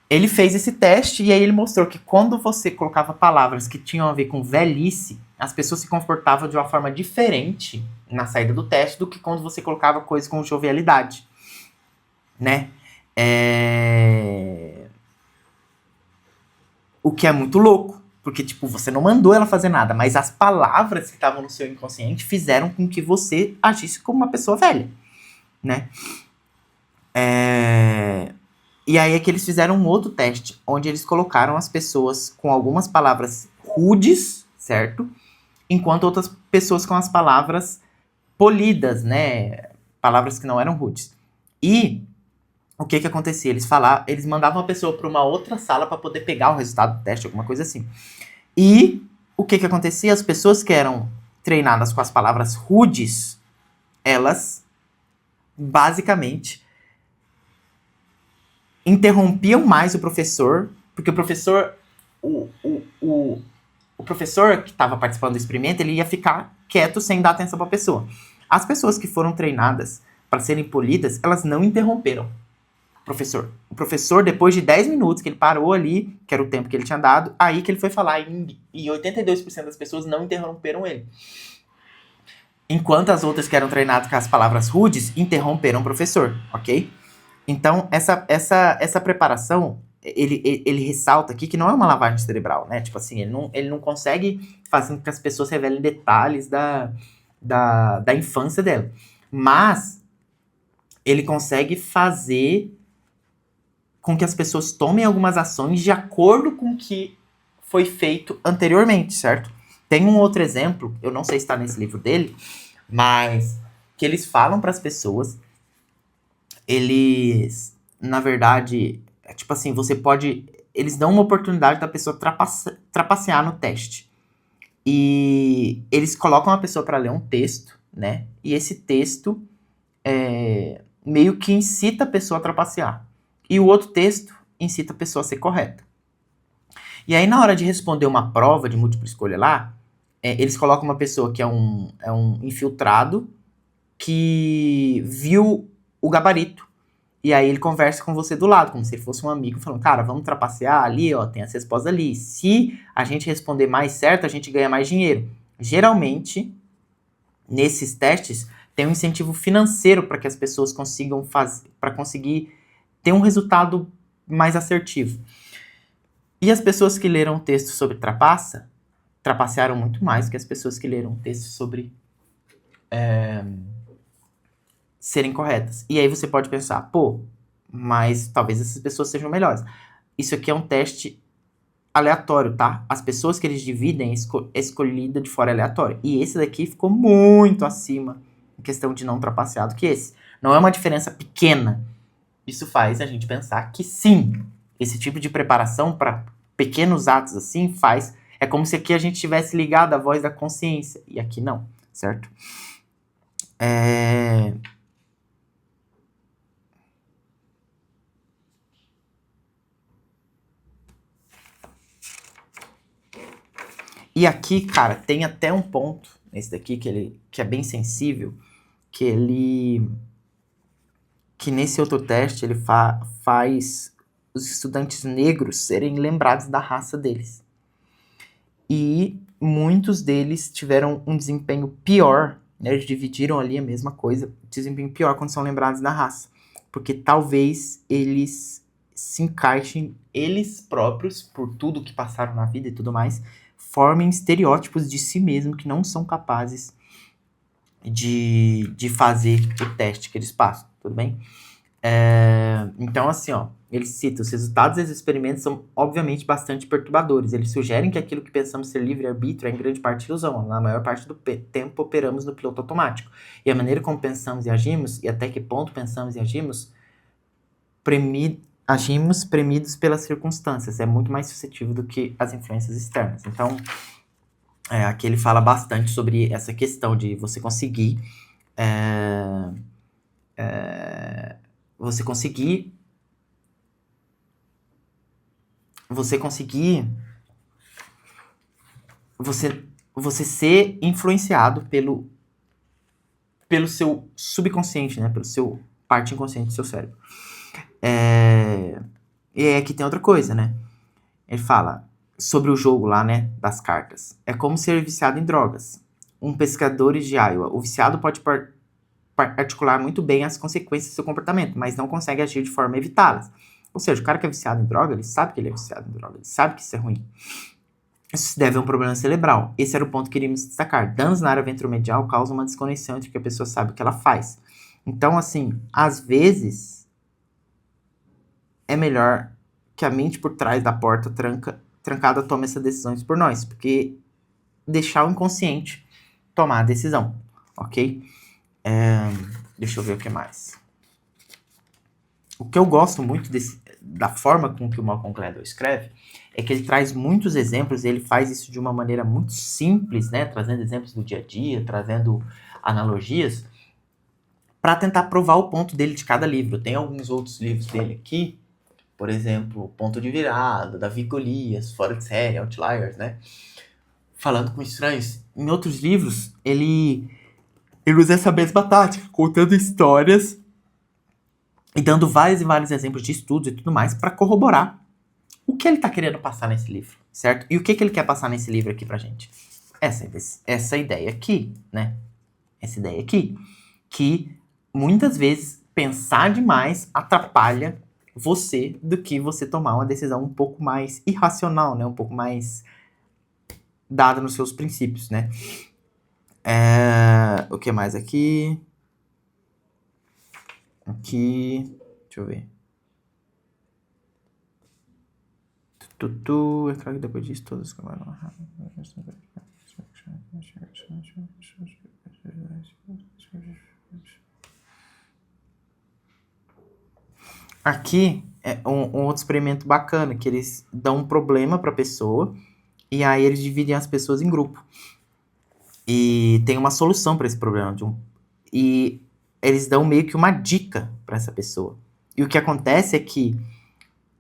Ele fez esse teste e aí ele mostrou que quando você colocava palavras que tinham a ver com velhice, as pessoas se comportavam de uma forma diferente na saída do teste do que quando você colocava coisas com jovialidade, né? O que é muito louco, porque, tipo, você não mandou ela fazer nada, mas as palavras que estavam no seu inconsciente fizeram com que você agisse como uma pessoa velha, né? E aí é que eles fizeram um outro teste, onde eles colocaram as pessoas com algumas palavras rudes, certo? Enquanto outras pessoas com as palavras polidas, né? Palavras que não eram rudes. E o que acontecia? Eles mandavam a pessoa para uma outra sala para poder pegar o resultado do teste, alguma coisa assim. E o que acontecia? As pessoas que eram treinadas com as palavras rudes, elas basicamente interrompiam mais o professor, porque o professor, o professor que estava participando do experimento, ele ia ficar quieto sem dar atenção pra pessoa. As pessoas que foram treinadas para serem polidas, elas não interromperam o professor. O professor, depois de 10 minutos que ele parou ali, que era o tempo que ele tinha dado, aí que ele foi falar, e 82% das pessoas não interromperam ele. Enquanto as outras que eram treinadas com as palavras rudes, interromperam o professor, ok? Então, essa preparação, ele ressalta aqui que não é uma lavagem cerebral, né? Tipo assim, ele não consegue fazer com que as pessoas revelem detalhes da infância dela. Mas, ele consegue fazer com que as pessoas tomem algumas ações de acordo com o que foi feito anteriormente, certo? Tem um outro exemplo, eu não sei se está nesse livro dele, mas que eles falam para as pessoas, eles, na verdade, tipo assim, eles dão uma oportunidade da pessoa trapacear no teste. E eles colocam a pessoa para ler um texto, né? E esse texto meio que incita a pessoa a trapacear. E o outro texto incita a pessoa a ser correta. E aí, na hora de responder uma prova de múltipla escolha lá, eles colocam uma pessoa que é um infiltrado que viu o gabarito. E aí ele conversa com você do lado, como se ele fosse um amigo, falando, cara, vamos trapacear ali, ó, tem as respostas ali. Se a gente responder mais certo, a gente ganha mais dinheiro. Geralmente, nesses testes, tem um incentivo financeiro para que as pessoas consigam fazer, para conseguir ter um resultado mais assertivo. E as pessoas que leram um texto sobre trapacearam muito mais que as pessoas que leram um texto sobre serem corretas. E aí você pode pensar, pô, mas talvez essas pessoas sejam melhores. Isso aqui é um teste aleatório, tá? As pessoas que eles dividem é escolhida de forma aleatória. E esse daqui ficou muito acima em questão de não trapaceado que esse. Não é uma diferença pequena. Isso faz a gente pensar que sim, esse tipo de preparação para pequenos atos assim faz. É como se aqui a gente tivesse ligado à voz da consciência. E aqui não, certo? E aqui, cara, tem até um ponto nesse daqui que é bem sensível, que nesse outro teste ele faz os estudantes negros serem lembrados da raça deles. E muitos deles tiveram um desempenho pior, né? Eles dividiram ali a mesma coisa, desempenho pior quando são lembrados da raça. Porque talvez eles se encaixem, eles próprios, por tudo que passaram na vida e tudo mais, formem estereótipos de si mesmo que não são capazes de fazer o teste que eles passam, tudo bem? Então, assim, ó, ele cita, os resultados desses experimentos são, obviamente, bastante perturbadores. Eles sugerem que aquilo que pensamos ser livre-arbítrio é, em grande parte, ilusão. Na maior parte do tempo, operamos no piloto automático. E a maneira como pensamos e agimos, e até que ponto pensamos e agimos premidos pelas circunstâncias. É muito mais suscetível do que as influências externas. Então, aqui ele fala bastante sobre essa questão de você conseguir você ser influenciado pelo seu subconsciente, né? Pelo seu parte inconsciente do seu cérebro. E aí aqui tem outra coisa, né? Ele fala sobre o jogo lá, né? Das cartas. É como ser viciado em drogas. Um pescador de Iowa. O viciado pode articular muito bem as consequências do seu comportamento, mas não consegue agir de forma a evitá-las. Ou seja, o cara que é viciado em droga, ele sabe que ele é viciado em droga, ele sabe que isso é ruim. Isso se deve a um problema cerebral. Esse era o ponto que queríamos destacar. Danos na área ventromedial causam uma desconexão entre o que a pessoa sabe e o que ela faz. Então, assim, às vezes é melhor que a mente por trás da porta trancada tome essas decisões por nós, porque deixar o inconsciente tomar a decisão, ok? Deixa eu ver o que mais. O que eu gosto muito da forma com que o Malcolm Gladwell escreve é que ele traz muitos exemplos, e ele faz isso de uma maneira muito simples, né? Trazendo exemplos do dia a dia, trazendo analogias, para tentar provar o ponto dele de cada livro. Tem alguns outros livros dele aqui, por exemplo, Ponto de Virada, Davi Golias, Fora de Série, Outliers, né? falando com estranhos. Em outros livros, ele usa essa mesma tática, contando histórias e dando vários e vários exemplos de estudos e tudo mais para corroborar o que ele tá querendo passar nesse livro, certo? E o que ele quer passar nesse livro aqui pra gente? Essa ideia aqui, né? Essa ideia aqui, que muitas vezes pensar demais atrapalha você do que você tomar uma decisão um pouco mais irracional, né? Um pouco mais dada nos seus princípios, né? O que mais aqui? Aqui, deixa eu ver. É claro que depois disso todos... Aqui é um outro experimento bacana, que eles dão um problema pra pessoa e aí eles dividem as pessoas em grupo. E tem uma solução para esse problema. E eles dão meio que uma dica para essa pessoa. E o que acontece é que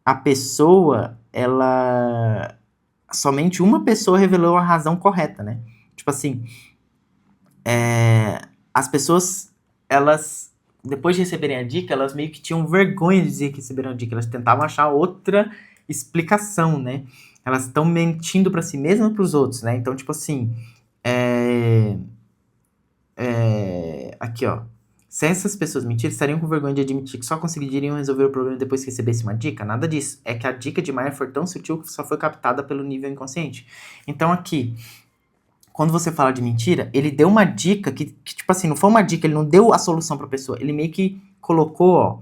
a pessoa, somente uma pessoa revelou a razão correta, né? Tipo assim, as pessoas, elas, depois de receberem a dica, elas meio que tinham vergonha de dizer que receberam a dica. Elas tentavam achar outra explicação, né? Elas estão mentindo para si mesmas e para os outros, né? Então, tipo assim, aqui, ó. Se essas pessoas mentirem, estariam com vergonha de admitir que só conseguiriam resolver o problema depois que recebessem uma dica? Nada disso. É que a dica de Maia foi tão sutil que só foi captada pelo nível inconsciente. Então, aqui, quando você fala de mentira, ele deu uma dica que, tipo assim, não foi uma dica, ele não deu a solução pra pessoa. Ele meio que colocou, ó.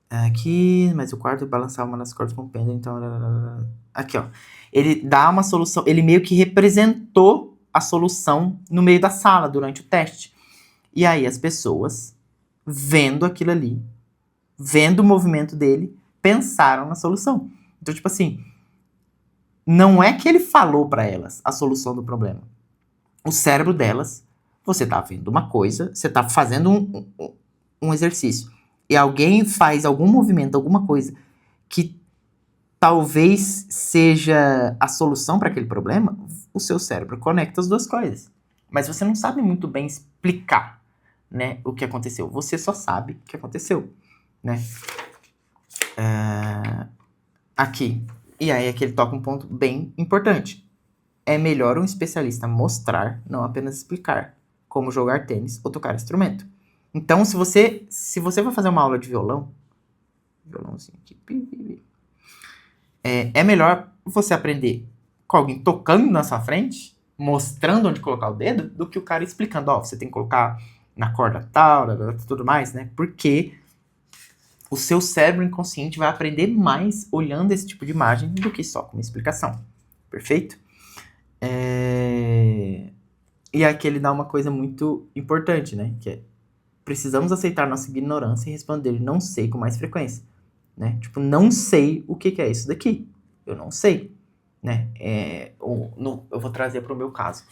Aqui, mas o quarto balançava uma das cordas com o pêndulo, então... Aqui, ó. Ele dá uma solução, ele meio que representou a solução no meio da sala durante o teste. E aí as pessoas, vendo aquilo ali, vendo o movimento dele, pensaram na solução. Então, tipo assim, não é que ele falou para elas a solução do problema. O cérebro delas, você tá vendo uma coisa, você tá fazendo um exercício, e alguém faz algum movimento, alguma coisa, que talvez seja a solução para aquele problema, o seu cérebro conecta as duas coisas. Mas você não sabe muito bem explicar, né, o que aconteceu. Você só sabe o que aconteceu, né? Aqui. E aí aqui ele toca um ponto bem importante. É melhor um especialista mostrar, não apenas explicar, como jogar tênis ou tocar instrumento. Então, se você vai fazer uma aula de violãozinho aqui, é melhor você aprender com alguém tocando na sua frente, mostrando onde colocar o dedo, do que o cara explicando, ó, você tem que colocar na corda tal, tudo mais, né? Porque o seu cérebro inconsciente vai aprender mais olhando esse tipo de imagem do que só com uma explicação. Perfeito? E aqui ele dá uma coisa muito importante, né? Que é, precisamos aceitar nossa ignorância e responder não sei com mais frequência, né? Tipo, não sei o que é isso daqui. Eu não sei, né? Eu vou trazer para o meu caso.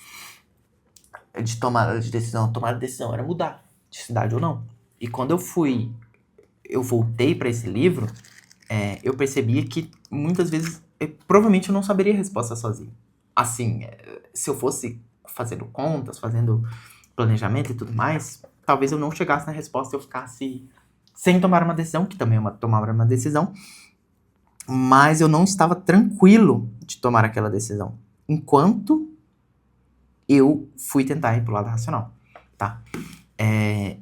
De tomada de decisão. Tomada de decisão era mudar de cidade ou não. E quando eu voltei para esse livro, eu percebia que muitas vezes, provavelmente eu não saberia a resposta sozinho. Assim, se eu fosse fazendo contas, fazendo planejamento e tudo mais, talvez eu não chegasse na resposta e eu ficasse sem tomar uma decisão, que também é tomar uma decisão, mas eu não estava tranquilo de tomar aquela decisão, enquanto eu fui tentar ir pro lado racional, tá?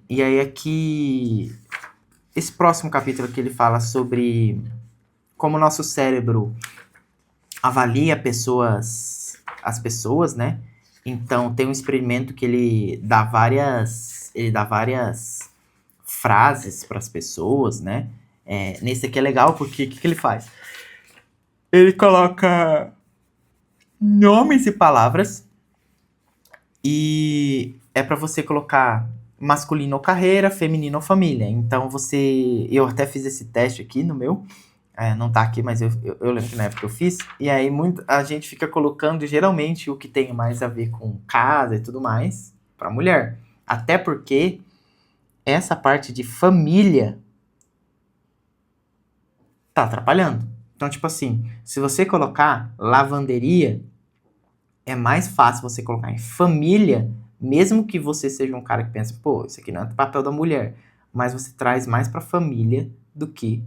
E aí aqui, esse próximo capítulo que ele fala sobre como o nosso cérebro avalia as pessoas, né? Então, tem um experimento que ele dá várias frases para as pessoas, né? Nesse aqui é legal porque o que ele faz? Ele coloca nomes e palavras e é para você colocar masculino ou carreira, feminino ou família. Então, eu até fiz esse teste aqui no meu, não tá aqui, mas eu lembro que na época eu fiz. E aí a gente fica colocando geralmente o que tem mais a ver com casa e tudo mais pra mulher. Até porque essa parte de família tá atrapalhando. Então, tipo assim, se você colocar lavanderia, é mais fácil você colocar em família, mesmo que você seja um cara que pensa, pô, isso aqui não é o papel da mulher, mas você traz mais pra família do que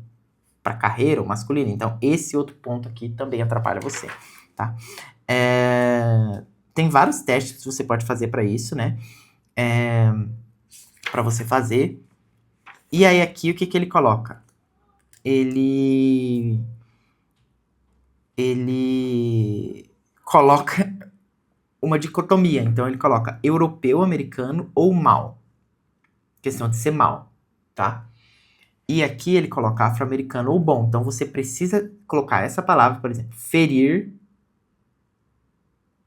pra carreira ou masculina. Então, esse outro ponto aqui também atrapalha você, tá? Tem vários testes que você pode fazer pra isso, né? Pra você fazer. E aí aqui, o que que ele coloca? Ele coloca uma dicotomia. Então, ele coloca europeu, americano ou mal. Questão de ser mal, tá? E aqui ele coloca afro-americano ou bom. Então, você precisa colocar essa palavra, por exemplo, ferir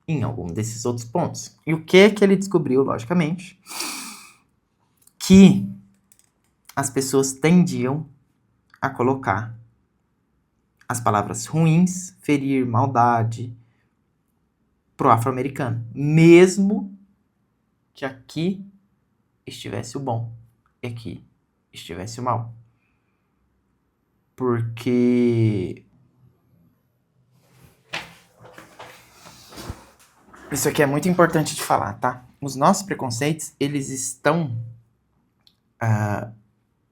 em algum desses outros pontos. E o que que ele descobriu, logicamente? Que as pessoas tendiam a colocar as palavras ruins, ferir, maldade, pro afro-americano. Mesmo que aqui estivesse o bom e aqui estivesse o mal. Porque isso aqui é muito importante de falar, tá? Os nossos preconceitos, eles estão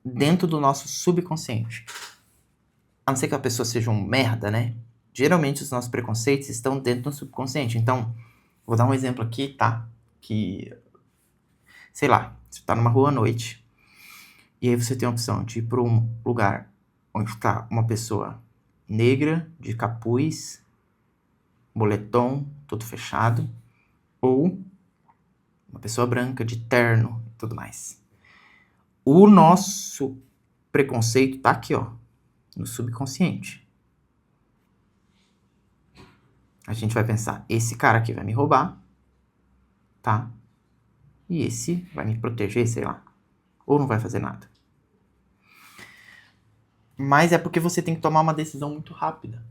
dentro do nosso subconsciente. A não ser que a pessoa seja um merda, né? Geralmente os nossos preconceitos estão dentro do subconsciente. Então, vou dar um exemplo aqui, tá? Que, sei lá, você tá numa rua à noite e aí você tem a opção de ir para um lugar onde tá uma pessoa negra, de capuz, moletom, tudo fechado, ou uma pessoa branca, de terno e tudo mais. O nosso preconceito tá aqui, ó, no subconsciente. A gente vai pensar, esse cara aqui vai me roubar, tá? E esse vai me proteger, sei lá. Ou não vai fazer nada. Mas é porque você tem que tomar uma decisão muito rápida.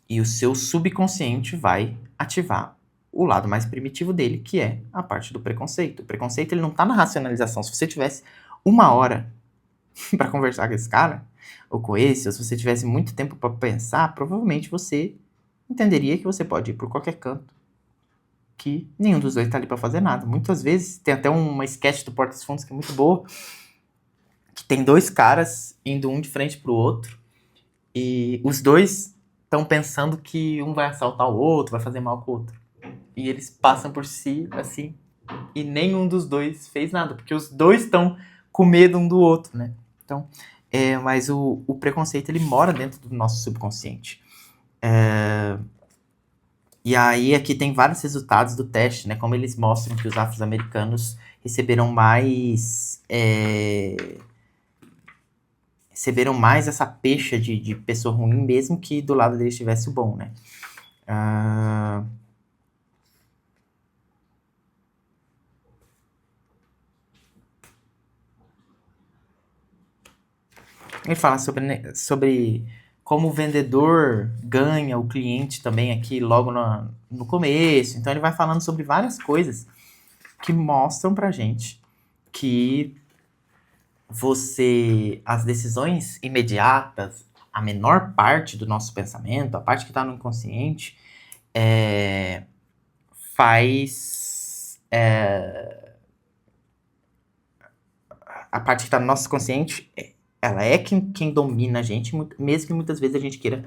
E o seu subconsciente vai ativar o lado mais primitivo dele, que é a parte do preconceito. O preconceito, ele não tá na racionalização. Se você tivesse 1 hora para conversar com esse cara, ou com esse, ou se você tivesse muito tempo para pensar, provavelmente você entenderia que você pode ir por qualquer canto, que nenhum dos dois tá ali para fazer nada. Muitas vezes, tem até uma sketch do Porta dos Fundos que é muito boa, que tem 2 caras indo um de frente pro outro, e os dois estão pensando que um vai assaltar o outro, vai fazer mal com o outro. E eles passam por si, assim, e nenhum dos dois fez nada, porque os dois estão com medo um do outro, né? Então, mas o preconceito, ele mora dentro do nosso subconsciente. E aí, aqui tem vários resultados do teste, né? Como eles mostram que os afro-americanos receberam mais essa pecha de pessoa ruim, mesmo que do lado deles estivesse o bom, né? Ele fala sobre como o vendedor ganha o cliente também aqui logo no começo. Então ele vai falando sobre várias coisas que mostram pra gente que as decisões imediatas, a menor parte do nosso pensamento, a parte que tá no inconsciente, a parte que tá no nosso consciente, ela é quem domina a gente, mesmo que muitas vezes a gente queira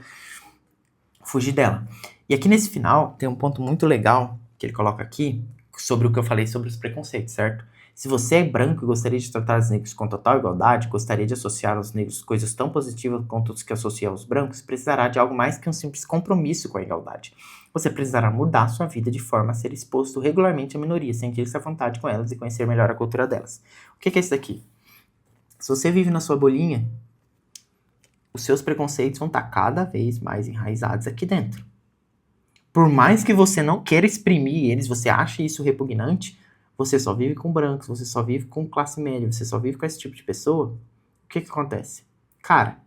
fugir dela. E aqui nesse final, tem um ponto muito legal que ele coloca aqui, sobre o que eu falei sobre os preconceitos, certo? Se você é branco e gostaria de tratar os negros com total igualdade, gostaria de associar aos negros coisas tão positivas quanto os que associa aos brancos, precisará de algo mais que um simples compromisso com a igualdade. Você precisará mudar sua vida de forma a ser exposto regularmente a minorias, sentir-se à vontade com elas e conhecer melhor a cultura delas. O que é isso daqui? Se você vive na sua bolinha, os seus preconceitos vão estar cada vez mais enraizados aqui dentro. Por mais que você não queira exprimir eles, você ache isso repugnante, você só vive com brancos, você só vive com classe média, você só vive com esse tipo de pessoa, o que acontece? Cara,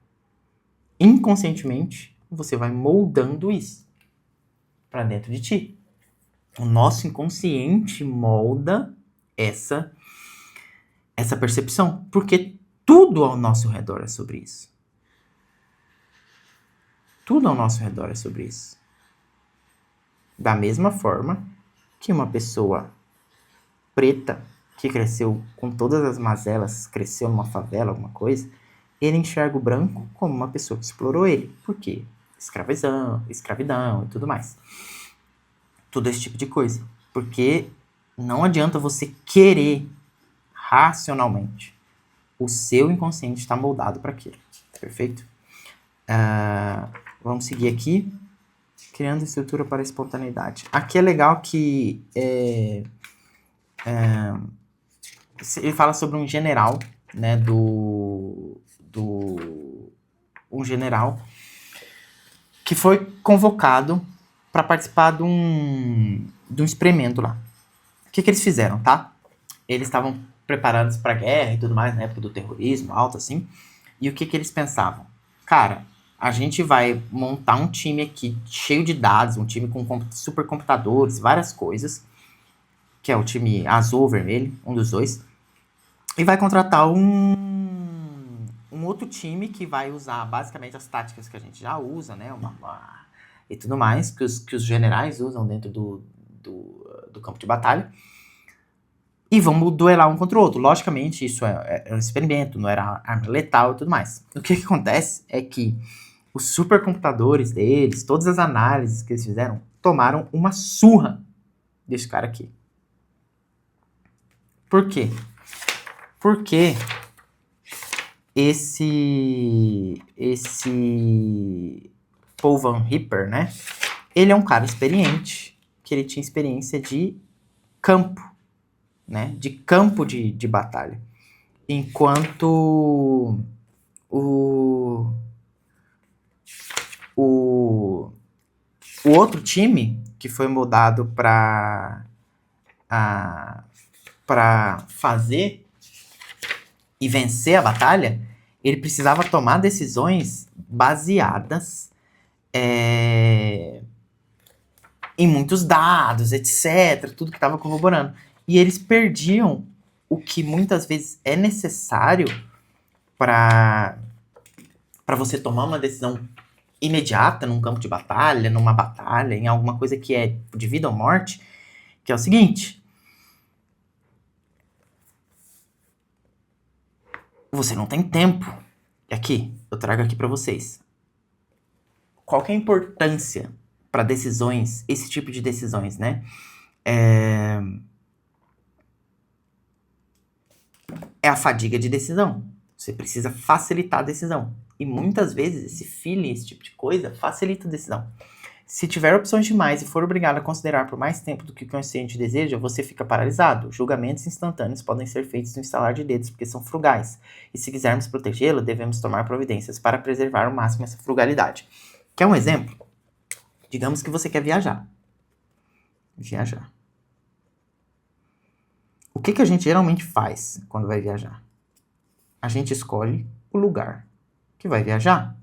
inconscientemente, você vai moldando isso pra dentro de ti. O nosso inconsciente molda essa percepção, porque tudo ao nosso redor é sobre isso. Tudo ao nosso redor é sobre isso. Da mesma forma que uma pessoa preta que cresceu com todas as mazelas, cresceu numa favela, alguma coisa, ele enxerga o branco como uma pessoa que explorou ele. Por quê? Escravidão e tudo mais. Tudo esse tipo de coisa. Porque não adianta você querer racionalmente. O seu inconsciente está moldado para aquilo. Perfeito? Vamos seguir aqui. Criando estrutura para a espontaneidade. Aqui é legal que ele fala sobre um general, né, um general que foi convocado para participar de um experimento lá. O que eles fizeram, tá? Eles estavam preparados para a guerra e tudo mais, na época do terrorismo, alto assim. E o que eles pensavam? Cara, a gente vai montar um time aqui cheio de dados, um time com supercomputadores, várias coisas, que é o time azul ou vermelho, um dos dois, e vai contratar um outro time que vai usar basicamente as táticas que a gente já usa, né, e tudo mais, que os generais usam dentro do campo de batalha, e vamos duelar um contra o outro. Logicamente, isso é um experimento, não era arma letal e tudo mais. O que acontece é que os supercomputadores deles, todas as análises que eles fizeram, tomaram uma surra desse cara aqui. Por quê? Porque esse Paul Van Ripper, né? Ele é um cara experiente, que ele tinha experiência de campo, né? De campo de batalha. Enquanto o outro time, que foi moldado para fazer e vencer a batalha, ele precisava tomar decisões baseadas em muitos dados, etc., tudo que estava corroborando. E eles perdiam o que muitas vezes é necessário para você tomar uma decisão imediata num campo de batalha, numa batalha, em alguma coisa que é de vida ou morte, que é o seguinte: você não tem tempo. E aqui, eu trago aqui para vocês. Qual que é a importância para decisões, esse tipo de decisões, né? É a fadiga de decisão. Você precisa facilitar a decisão. E muitas vezes esse feeling, esse tipo de coisa, facilita a decisão. Se tiver opções demais e for obrigado a considerar por mais tempo do que o consciente deseja, você fica paralisado. Julgamentos instantâneos podem ser feitos no estalar de dedos, porque são frugais. E se quisermos protegê-lo, devemos tomar providências para preservar ao máximo essa frugalidade. Quer um exemplo? Digamos que você quer viajar. O que a gente geralmente faz quando vai viajar? A gente escolhe o lugar que vai viajar.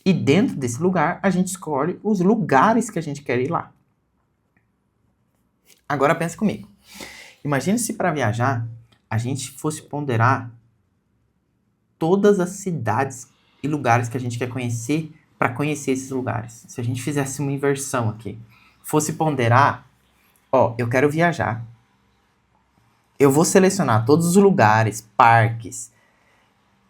E dentro desse lugar, a gente escolhe os lugares que a gente quer ir lá. Agora pensa comigo. Imagine se para viajar, a gente fosse ponderar todas as cidades e lugares que a gente quer conhecer para conhecer esses lugares. Se a gente fizesse uma inversão aqui, fosse ponderar, eu quero viajar. Eu vou selecionar todos os lugares, parques,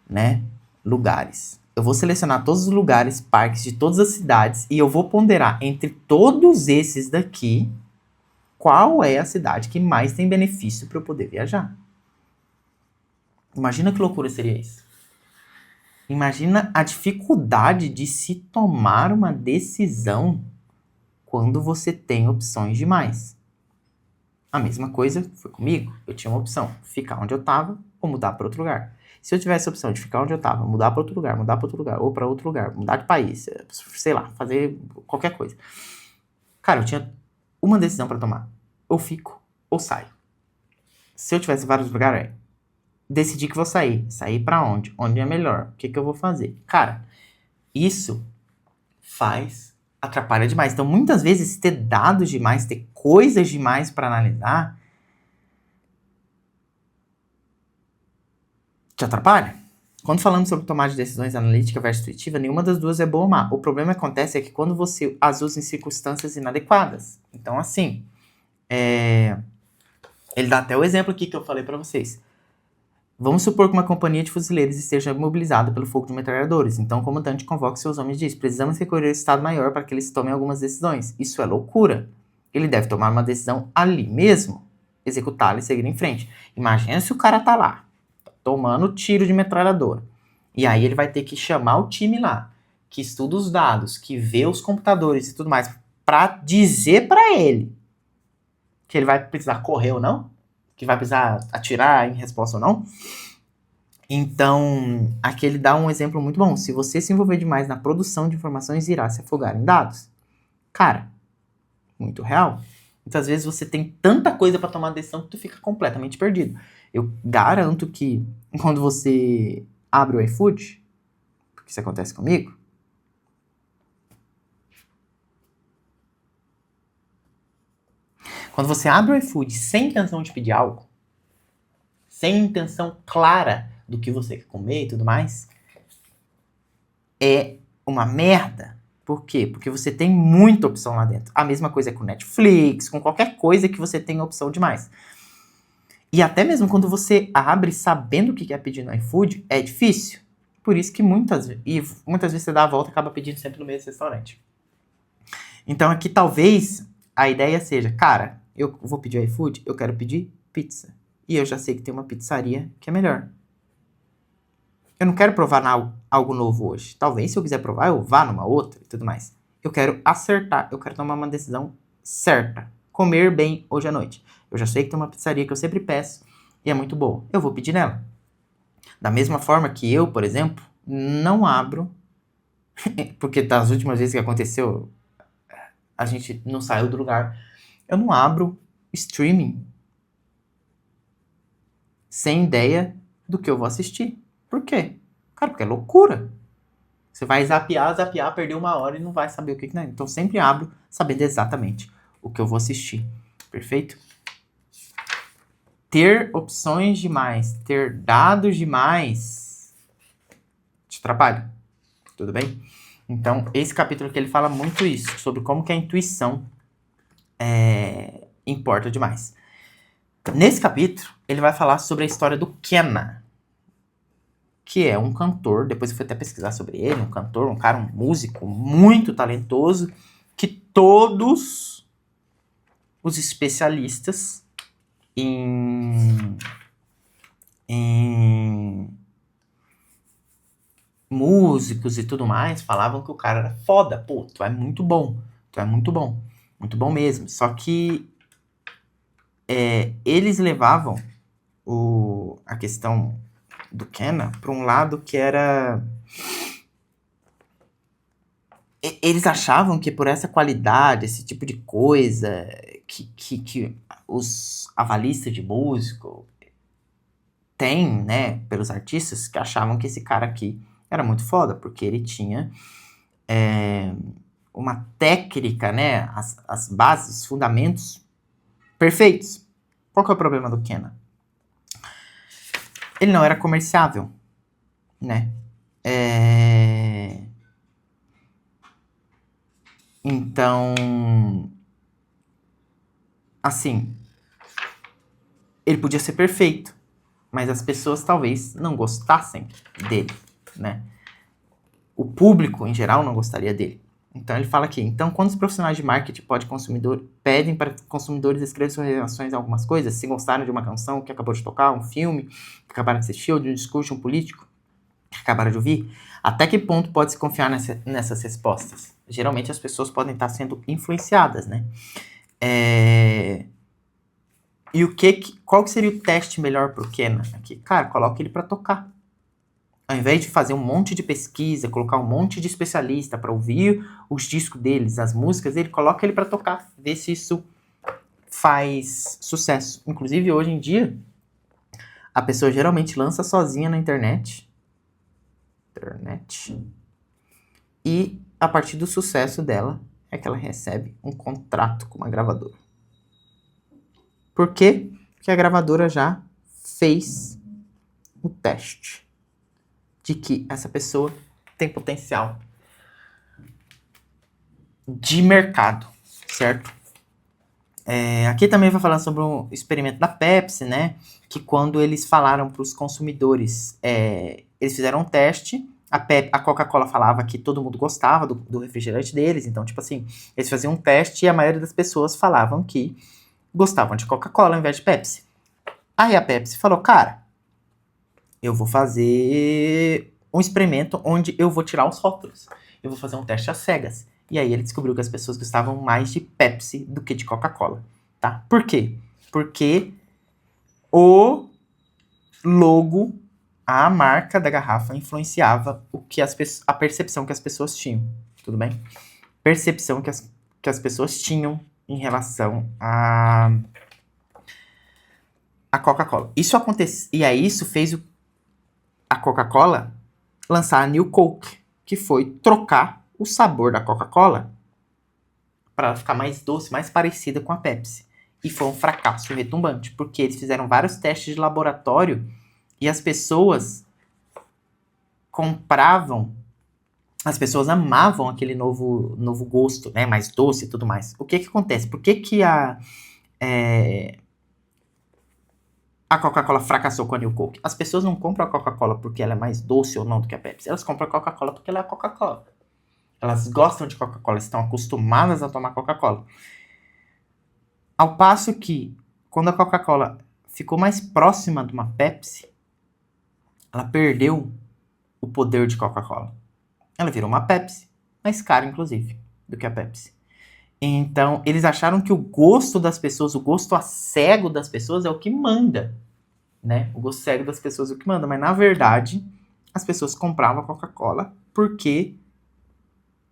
né? Lugares. Eu vou selecionar todos os lugares, parques de todas as cidades e eu vou ponderar entre todos esses daqui qual é a cidade que mais tem benefício para eu poder viajar. Imagina que loucura seria isso. Imagina a dificuldade de se tomar uma decisão quando você tem opções demais. A mesma coisa foi comigo. Eu tinha uma opção, ficar onde eu estava ou mudar para outro lugar. Se eu tivesse a opção de ficar onde eu estava, mudar para outro lugar, ou para outro lugar, mudar de país, sei lá, fazer qualquer coisa. Cara, eu tinha uma decisão para tomar. Ou fico, ou saio. Se eu tivesse vários lugares, decidi que vou sair. Sair para onde? Onde é melhor? O que eu vou fazer? Cara, isso atrapalha demais. Então, muitas vezes, ter dados demais, ter coisas demais para analisar, te atrapalha. quando falamos sobre tomar de decisões analítica versus intuitiva, nenhuma das duas é boa ou má. O problema que acontece é que quando você as usa em circunstâncias inadequadas. Então, assim, ele dá até o exemplo aqui que eu falei para vocês. Vamos supor que uma companhia de fuzileiros esteja mobilizada pelo fogo de metralhadores. Então, o comandante convoca seus homens e diz: precisamos recorrer ao Estado-Maior para que eles tomem algumas decisões. Isso é loucura. Ele deve tomar uma decisão ali mesmo, executá-la e seguir em frente. Imagina se o cara tá lá, tomando tiro de metralhadora. E aí ele vai ter que chamar o time lá, que estuda os dados, que vê os computadores e tudo mais, para dizer para ele que ele vai precisar correr ou não, que vai precisar atirar em resposta ou não. Então, aqui ele dá um exemplo muito bom. Se você se envolver demais na produção de informações, irá se afogar em dados. Cara, muito real. Muitas vezes você tem tanta coisa para tomar decisão que tu fica completamente perdido. Eu garanto que quando você abre o iFood, porque isso acontece comigo, quando você abre o iFood sem intenção de pedir algo, sem intenção clara do que você quer comer e tudo mais, é uma merda. Por quê? Porque você tem muita opção lá dentro. A mesma coisa é com Netflix, com qualquer coisa que você tenha opção demais. E até mesmo quando você abre sabendo o que quer pedir no iFood, é difícil. Por isso que muitas vezes você dá a volta e acaba pedindo sempre no mesmo restaurante. Então aqui talvez a ideia seja, cara, eu vou pedir iFood, eu quero pedir pizza. E eu já sei que tem uma pizzaria que é melhor. Eu não quero provar algo novo hoje. Talvez se eu quiser provar, eu vá numa outra e tudo mais. Eu quero acertar, eu quero tomar uma decisão certa. Comer bem hoje à noite. Eu já sei que tem uma pizzaria que eu sempre peço e é muito boa. Eu vou pedir nela. Da mesma forma que eu, por exemplo, não abro, porque das últimas vezes que aconteceu, a gente não saiu do lugar. Eu não abro streaming sem ideia do que eu vou assistir. Por quê? Cara, porque é loucura. Você vai zapear, perder 1 hora e não vai saber o que é. Então sempre abro sabendo exatamente o que eu vou assistir. Perfeito? Ter opções demais, ter dados demais te atrapalha. Tudo bem? Então, esse capítulo aqui ele fala muito isso, sobre como que a intuição importa demais. Nesse capítulo, ele vai falar sobre a história do Kenna, que é um cantor, depois eu fui até pesquisar sobre ele, um cantor, um cara, um músico muito talentoso, que todos os especialistas em músicos e tudo mais falavam que o cara era foda. Pô, tu é muito bom. Tu é muito bom. Muito bom mesmo. Só que eles levavam a questão do Kenna para um lado que era... Eles achavam que por essa qualidade, esse tipo de coisa, que os avalistas de músico têm, né, pelos artistas, que achavam que esse cara aqui era muito foda, porque ele tinha uma técnica, né, as bases, os fundamentos perfeitos. Qual que é o problema do Kenna? Ele não era comerciável, né? Então, assim, ele podia ser perfeito, mas as pessoas talvez não gostassem dele, né? O público, em geral, não gostaria dele. Então, ele fala aqui, então, quando os profissionais de marketing pedem para consumidores escrever suas reações a algumas coisas, se gostaram de uma canção que acabou de tocar, um filme que acabaram de assistir, ou de um discurso, um político que acabaram de ouvir, até que ponto pode se confiar nessas respostas? Geralmente, as pessoas podem estar sendo influenciadas, né? E qual que seria o teste melhor pro Kenna aqui? Cara, coloca ele para tocar. Ao invés de fazer um monte de pesquisa, colocar um monte de especialista para ouvir os discos deles, as músicas dele, coloca ele para tocar, ver se isso faz sucesso. Inclusive, hoje em dia, a pessoa geralmente lança sozinha na internet. E a partir do sucesso dela, é que ela recebe um contrato com uma gravadora. Por quê? Porque a gravadora já fez o teste. de que essa pessoa tem potencial de mercado, certo? Aqui também vai falar sobre o experimento da Pepsi, né? Que quando eles falaram para os consumidores, eles fizeram um teste, a Coca-Cola falava que todo mundo gostava do refrigerante deles, então, tipo assim, eles faziam um teste e a maioria das pessoas falavam que gostavam de Coca-Cola ao invés de Pepsi. Aí a Pepsi falou, cara, eu vou fazer um experimento onde eu vou tirar os rótulos. Eu vou fazer um teste às cegas. E aí ele descobriu que as pessoas gostavam mais de Pepsi do que de Coca-Cola, tá? Por quê? Porque o logo, a marca da garrafa influenciava a percepção que as pessoas tinham, tudo bem? Percepção que as pessoas tinham em relação a Coca-Cola. Isso acontece, e aí isso fez a Coca-Cola lançar a New Coke, que foi trocar o sabor da Coca-Cola para ela ficar mais doce, mais parecida com a Pepsi. E foi um fracasso retumbante, porque eles fizeram vários testes de laboratório e as pessoas compravam, as pessoas amavam aquele novo gosto, né, mais doce e tudo mais. O que acontece? Por que a Coca-Cola fracassou com a New Coke? As pessoas não compram a Coca-Cola porque ela é mais doce ou não do que a Pepsi. Elas compram a Coca-Cola porque ela é a Coca-Cola. Elas gostam de Coca-Cola, estão acostumadas a tomar Coca-Cola. Ao passo que, quando a Coca-Cola ficou mais próxima de uma Pepsi, ela perdeu o poder de Coca-Cola. Ela virou uma Pepsi, mais cara, inclusive, do que a Pepsi. Então, eles acharam que o gosto das pessoas, o gosto a cego das pessoas é o que manda, né? O gosto cego das pessoas é o que manda. Mas, na verdade, as pessoas compravam a Coca-Cola porque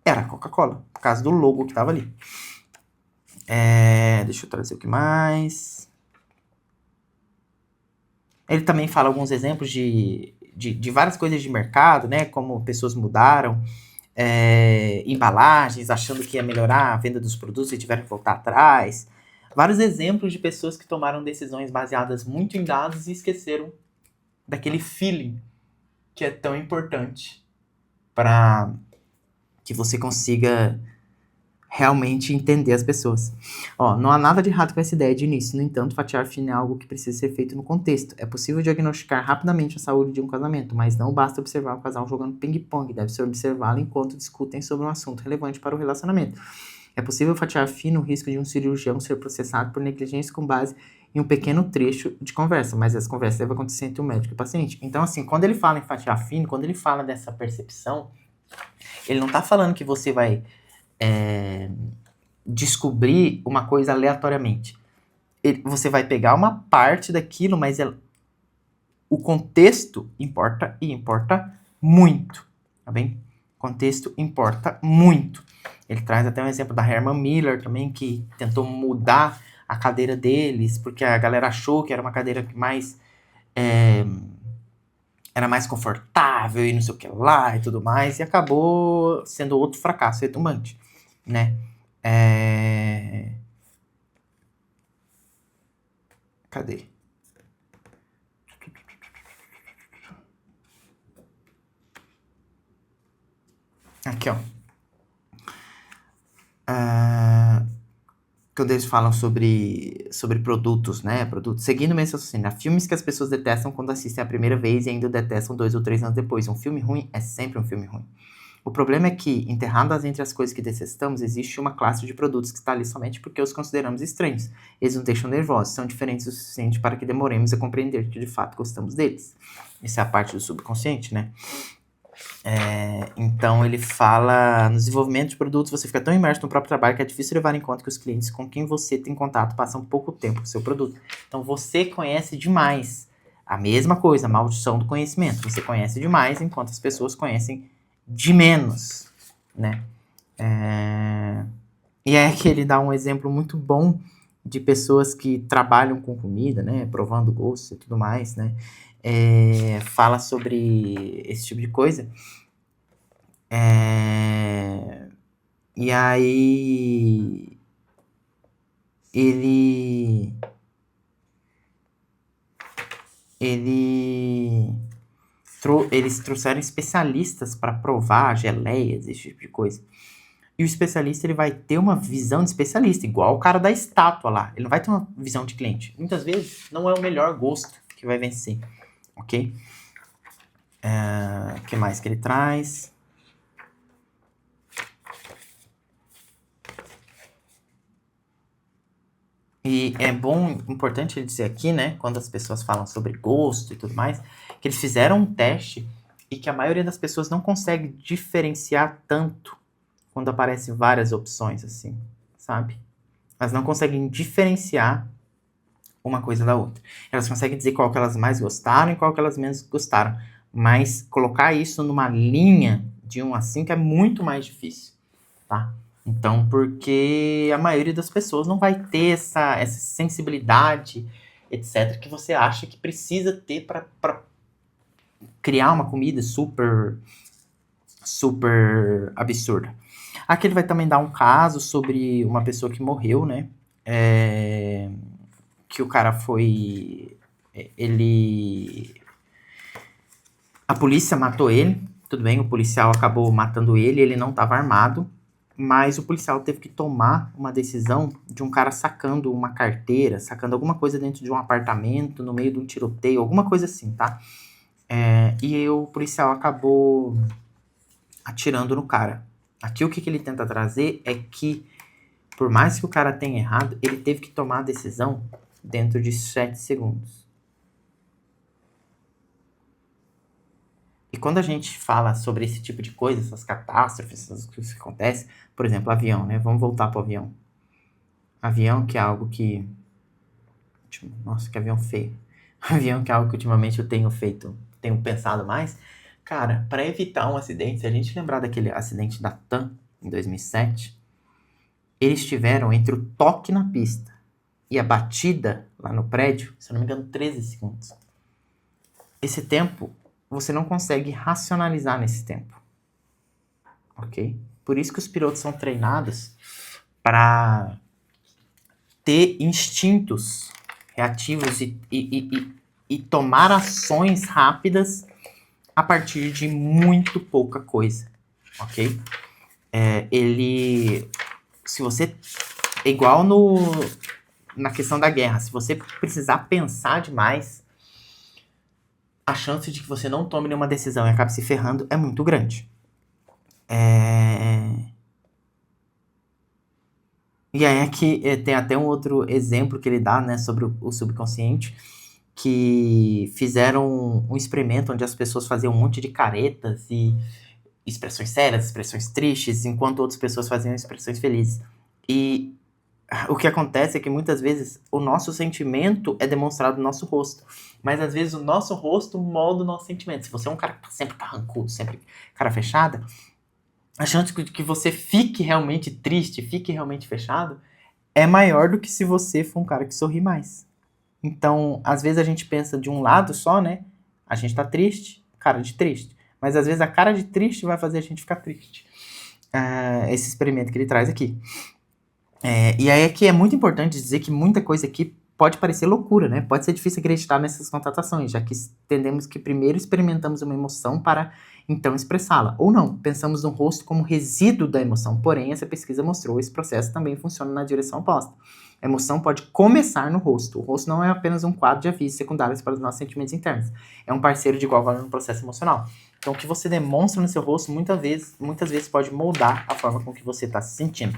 era a Coca-Cola, por causa do logo que tava ali. Deixa eu trazer o que mais. Ele também fala alguns exemplos de várias coisas de mercado, né? Como pessoas mudaram embalagens, achando que ia melhorar a venda dos produtos e tiveram que voltar atrás. Vários exemplos de pessoas que tomaram decisões baseadas muito em dados e esqueceram daquele feeling que é tão importante para que você consiga realmente entender as pessoas. Não há nada de errado com essa ideia de início, no entanto, fatiar fino é algo que precisa ser feito no contexto. É possível diagnosticar rapidamente a saúde de um casamento, mas não basta observar o casal jogando ping-pong, deve-se observá-lo enquanto discutem sobre um assunto relevante para o relacionamento. É possível fatiar fino o risco de um cirurgião ser processado por negligência com base em um pequeno trecho de conversa, mas essa conversa deve acontecer entre o médico e o paciente. Então, assim, quando ele fala em fatiar fino, quando ele fala dessa percepção, ele não está falando que você vai descobrir uma coisa aleatoriamente. Você vai pegar uma parte daquilo, mas o contexto importa e importa muito, tá bem? O contexto importa muito. Ele traz até um exemplo da Herman Miller também, que tentou mudar a cadeira deles, porque a galera achou que era uma cadeira que era mais confortável e não sei o que lá e tudo mais, e acabou sendo outro fracasso retumbante, né? Cadê? Aqui, ó. Quando eles falam sobre produtos, né? Produtos. Seguindo o mesmo raciocínio, há filmes que as pessoas detestam quando assistem a primeira vez e ainda o detestam 2 ou 3 anos depois. Um filme ruim é sempre um filme ruim. O problema é que, enterradas entre as coisas que detestamos, existe uma classe de produtos que está ali somente porque os consideramos estranhos. Eles nos deixam nervosos, são diferentes o suficiente para que demoremos a compreender que de fato gostamos deles. Essa é a parte do subconsciente, né? Então ele fala, no desenvolvimento de produtos, você fica tão imerso no próprio trabalho que é difícil levar em conta que os clientes com quem você tem contato passam pouco tempo com o seu produto. Então você conhece demais. A mesma coisa, a maldição do conhecimento. Você conhece demais enquanto as pessoas conhecem de menos, né? E é que ele dá um exemplo muito bom de pessoas que trabalham com comida, né? Provando gosto e tudo mais, né? Fala sobre esse tipo de coisa. E aí ele eles trouxeram especialistas para provar geleias, esse tipo de coisa. E o especialista, ele vai ter uma visão de especialista, igual o cara da estátua lá. Ele não vai ter uma visão de cliente. Muitas vezes, não é o melhor gosto que vai vencer, ok? O que mais que ele traz? E é bom, importante dizer aqui, né, quando as pessoas falam sobre gosto e tudo mais, que eles fizeram um teste e que a maioria das pessoas não consegue diferenciar tanto quando aparecem várias opções, assim, sabe? Elas não conseguem diferenciar uma coisa da outra. Elas conseguem dizer qual que elas mais gostaram e qual que elas menos gostaram. Mas colocar isso numa linha de 1 a 5 é muito mais difícil, tá? Então, porque a maioria das pessoas não vai ter essa sensibilidade, etc., que você acha que precisa ter para criar uma comida super, super absurda. Aqui ele vai também dar um caso sobre uma pessoa que morreu, né? Que o cara foi... A polícia matou ele, tudo bem, o policial acabou matando ele não estava armado, mas o policial teve que tomar uma decisão de um cara sacando uma carteira, sacando alguma coisa dentro de um apartamento, no meio de um tiroteio, alguma coisa assim, tá? E o policial acabou atirando no cara. Aqui o que ele tenta trazer é que, por mais que o cara tenha errado, ele teve que tomar a decisão dentro de 7 segundos. E quando a gente fala sobre esse tipo de coisa, essas catástrofes, essas coisas que acontecem, por exemplo, avião, né? Vamos voltar pro avião. Avião, que é algo que... Nossa, que avião feio. Avião, que é algo que ultimamente eu tenho pensado mais. Cara, para evitar um acidente, se a gente lembrar daquele acidente da TAM, em 2007, eles tiveram entre o toque na pista e a batida lá no prédio, se eu não me engano, 13 segundos. Esse tempo, você não consegue racionalizar nesse tempo. Ok? Por isso que os pilotos são treinados para ter instintos reativos e tomar ações rápidas a partir de muito pouca coisa. Ok? Se você... É igual na questão da guerra. Se você precisar pensar demais, a chance de que você não tome nenhuma decisão e acabe se ferrando é muito grande. E aí aqui tem até um outro exemplo que ele dá, né, sobre o subconsciente, que fizeram um experimento onde as pessoas faziam um monte de caretas e expressões sérias, expressões tristes, enquanto outras pessoas faziam expressões felizes. E o que acontece é que muitas vezes o nosso sentimento é demonstrado no nosso rosto, mas às vezes o nosso rosto molda o nosso sentimento. Se você é um cara que tá sempre carrancudo, sempre cara fechada, a chance de que você fique realmente triste, fique realmente fechado, é maior do que se você for um cara que sorri mais. Então, às vezes a gente pensa de um lado só, né? A gente tá triste, cara de triste. Mas às vezes a cara de triste vai fazer a gente ficar triste. Esse experimento que ele traz aqui. E aí aqui é muito importante dizer que muita coisa aqui pode parecer loucura, né? Pode ser difícil acreditar nessas constatações, já que entendemos que primeiro experimentamos uma emoção para então expressá-la. Ou não, pensamos no rosto como resíduo da emoção, porém essa pesquisa mostrou que esse processo também funciona na direção oposta. A emoção pode começar no rosto. O rosto não é apenas um quadro de avisos secundários para os nossos sentimentos internos. É um parceiro de igual valor no processo emocional. Então o que você demonstra no seu rosto muitas vezes pode moldar a forma com que você está se sentindo.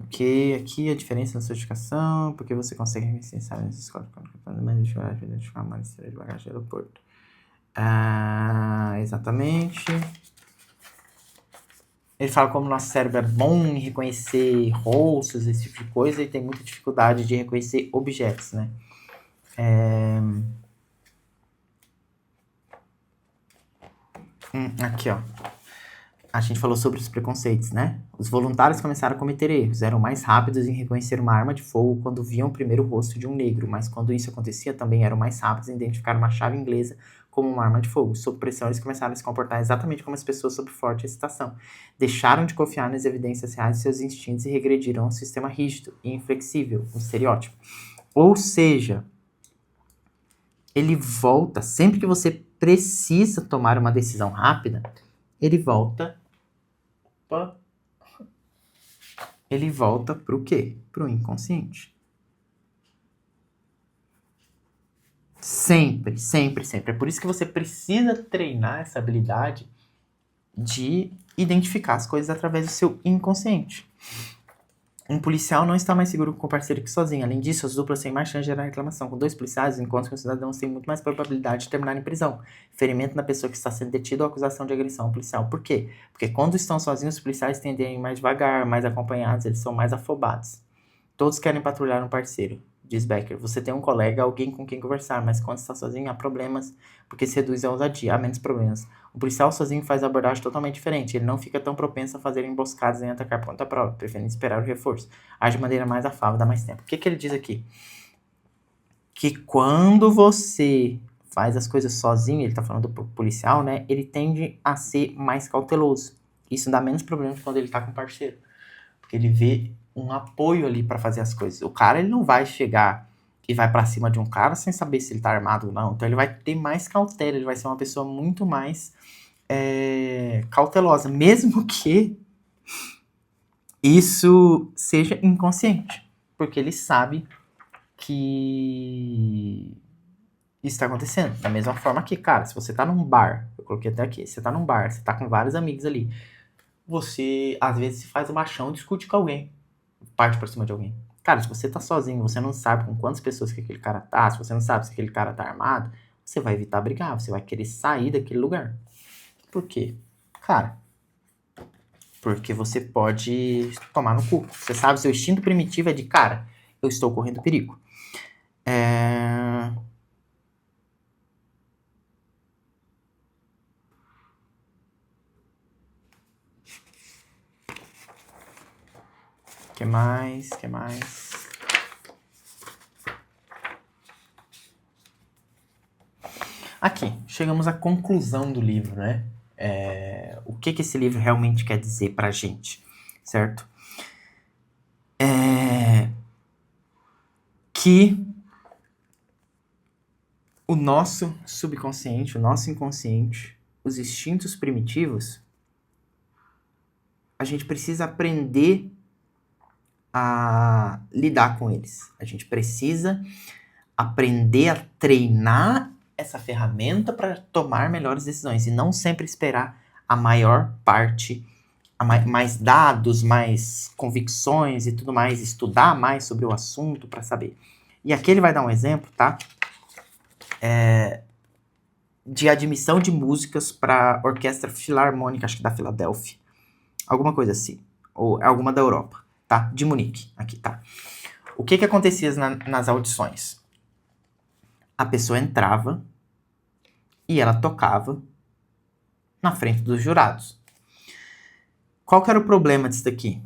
Ok, aqui a diferença na certificação, porque você consegue licenciar nessa escola de identificar uma lista de bagagem de aeroporto. Exatamente. Ele fala como nosso cérebro é bom em reconhecer rostos, esse tipo de coisa, e tem muita dificuldade de reconhecer objetos, né? Aqui, ó. A gente falou sobre os preconceitos, né? Os voluntários começaram a cometer erros, eram mais rápidos em reconhecer uma arma de fogo quando viam primeiro o rosto de um negro, mas quando isso acontecia também eram mais rápidos em identificar uma chave inglesa como uma arma de fogo. Sob pressão, eles começaram a se comportar exatamente como as pessoas sob forte excitação. Deixaram de confiar nas evidências reais de seus instintos e regrediram ao sistema rígido e inflexível, um estereótipo. Ou seja, ele volta, sempre que você precisa tomar uma decisão rápida, ele volta pro quê? Pro inconsciente. Sempre, sempre, sempre. É por isso que você precisa treinar essa habilidade de identificar as coisas através do seu inconsciente. Um policial não está mais seguro com o parceiro que sozinho. Além disso, as duplas têm mais chance de gerar reclamação. Com 2 policiais, os encontros com os cidadãos têm muito mais probabilidade de terminar em prisão. Ferimento na pessoa que está sendo detida ou acusação de agressão ao policial. Por quê? Porque quando estão sozinhos, os policiais tendem a ir mais devagar, mais acompanhados, eles são mais afobados. Todos querem patrulhar um parceiro, diz Becker. Você tem um colega, alguém com quem conversar, mas quando está sozinho há problemas, porque se reduz a ousadia, há menos problemas. O policial sozinho faz a abordagem totalmente diferente. Ele não fica tão propenso a fazer emboscadas nem atacar por conta própria, preferindo esperar o reforço. Age de maneira mais afável, dá mais tempo. O que ele diz aqui? Que quando você faz as coisas sozinho, ele tá falando do policial, né? Ele tende a ser mais cauteloso. Isso dá menos problemas quando ele tá com o parceiro. Porque ele vê um apoio ali para fazer as coisas. O cara, ele não vai chegar e vai para cima de um cara sem saber se ele tá armado ou não. Então ele vai ter mais cautela, ele vai ser uma pessoa muito mais cautelosa, mesmo que isso seja inconsciente, porque ele sabe que isso está acontecendo. Da mesma forma que, cara, se você tá num bar, eu coloquei até aqui, você tá num bar, você tá com vários amigos ali, você às vezes faz o machão, discute com alguém, parte por cima de alguém. Cara, se você tá sozinho, você não sabe com quantas pessoas que aquele cara tá, se você não sabe se aquele cara tá armado, você vai evitar brigar, você vai querer sair daquele lugar. Por quê? Cara, porque você pode tomar no cu. Você sabe, seu instinto primitivo é de, cara, eu estou correndo perigo. Que mais? Aqui, chegamos à conclusão do livro, né? O que esse livro realmente quer dizer pra gente, certo? Que o nosso subconsciente, o nosso inconsciente, os instintos primitivos, a gente precisa aprender a lidar com eles. A gente precisa aprender a treinar essa ferramenta para tomar melhores decisões e não sempre esperar a maior parte, mais dados, mais convicções e tudo mais, estudar mais sobre o assunto para saber. E aqui ele vai dar um exemplo, tá? De admissão de músicas para orquestra filarmônica, acho que da Filadélfia. Alguma coisa assim. Ou alguma da Europa, tá? De Munique, aqui, tá? O que acontecia nas audições? A pessoa entrava e ela tocava na frente dos jurados. Qual que era o problema disso daqui?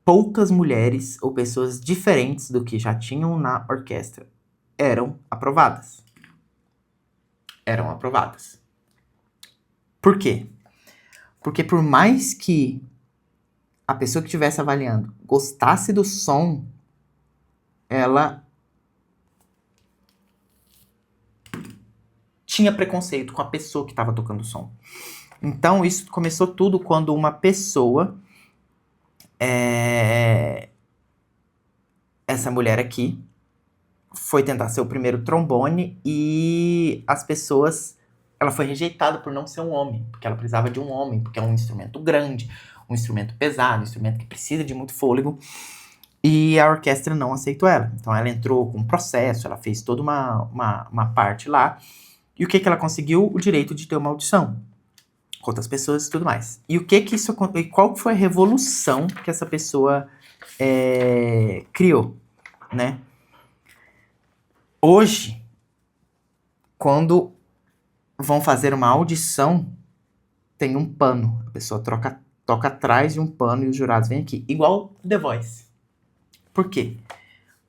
Poucas mulheres ou pessoas diferentes do que já tinham na orquestra eram aprovadas. Por quê? Porque por mais que a pessoa que estivesse avaliando gostasse do som, ela tinha preconceito com a pessoa que estava tocando o som. Então, isso começou tudo quando uma pessoa, essa mulher aqui, foi tentar ser o primeiro trombone e as pessoas, ela foi rejeitada por não ser um homem, porque ela precisava de um homem, porque é um instrumento grande, um instrumento pesado, um instrumento que precisa de muito fôlego, e a orquestra não aceitou ela. Então ela entrou com um processo, ela fez toda uma parte lá, e o que ela conseguiu? O direito de ter uma audição com outras pessoas e tudo mais. E qual foi a revolução que essa pessoa criou, né? Hoje, quando vão fazer uma audição, tem um pano. A pessoa toca atrás de um pano e os jurados vêm aqui. Igual The Voice. Por quê?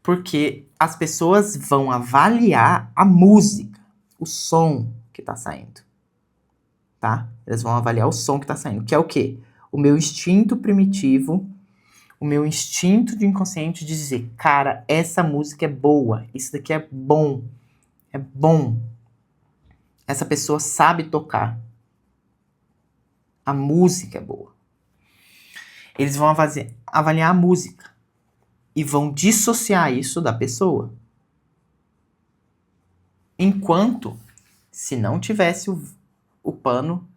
Porque as pessoas vão avaliar a música, o som que tá saindo. Tá? Eles vão avaliar o som que tá saindo. Que é o quê? O meu instinto primitivo, o meu instinto de inconsciente de dizer, cara, essa música é boa, isso daqui é bom. é bom. Essa pessoa sabe tocar. A música é boa. Eles vão avaliar a música e vão dissociar isso da pessoa. Enquanto, se não tivesse o pano,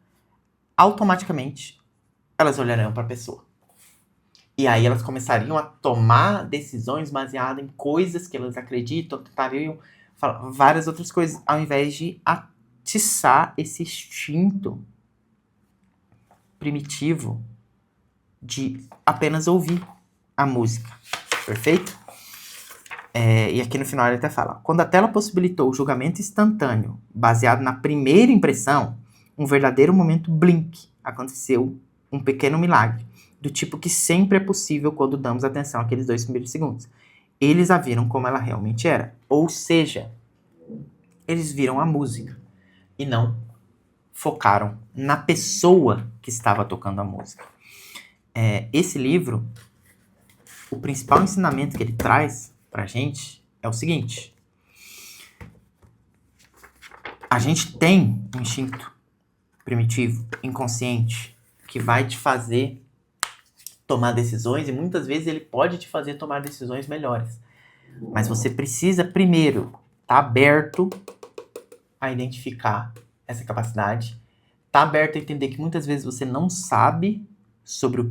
automaticamente elas olhariam para a pessoa. E aí elas começariam a tomar decisões baseadas em coisas que elas acreditam, tentariam falar várias outras coisas, ao invés de atiçar esse instinto primitivo de apenas ouvir a música. Perfeito? E aqui no final ele até fala: quando a tela possibilitou o julgamento instantâneo, baseado na primeira impressão, um verdadeiro momento blink, aconteceu um pequeno milagre, do tipo que sempre é possível quando damos atenção àqueles 2 primeiros segundos. Eles a viram como ela realmente era. Ou seja, eles viram a música e não focaram na pessoa que estava tocando a música. Esse livro, o principal ensinamento que ele traz pra gente é o seguinte: a gente tem um instinto primitivo, inconsciente, que vai te fazer tomar decisões, e muitas vezes ele pode te fazer tomar decisões melhores. Mas você precisa primeiro estar aberto a identificar essa capacidade, estar aberto a entender que muitas vezes você não sabe sobre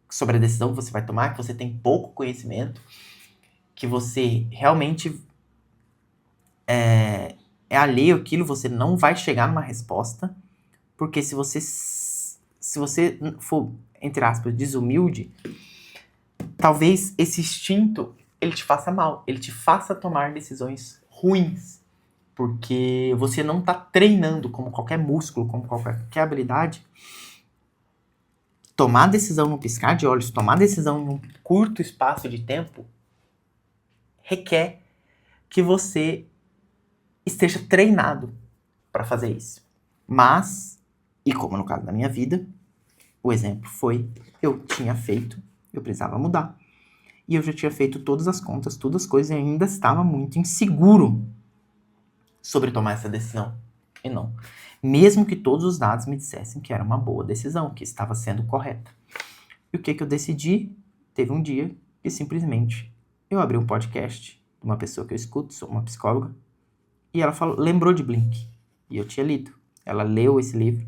sobre a decisão que você vai tomar, que você tem pouco conhecimento, que você realmente é alheio àquilo, você não vai chegar numa resposta, porque se você for, entre aspas, desumilde, talvez esse instinto ele te faça mal, ele te faça tomar decisões ruins, porque você não está treinando como qualquer músculo, como qualquer habilidade. Tomar decisão num piscar de olhos, tomar decisão num curto espaço de tempo, requer que você esteja treinado para fazer isso. Mas, e como no caso da minha vida, o exemplo foi, eu tinha feito, eu precisava mudar. E eu já tinha feito todas as contas, todas as coisas, e ainda estava muito inseguro sobre tomar essa decisão. E não. Mesmo que todos os dados me dissessem que era uma boa decisão, que estava sendo correta. E o que eu decidi? Teve um dia que simplesmente eu abri um podcast de uma pessoa que eu escuto, sou uma psicóloga, e ela lembrou de Blink. E eu tinha lido. Ela leu esse livro.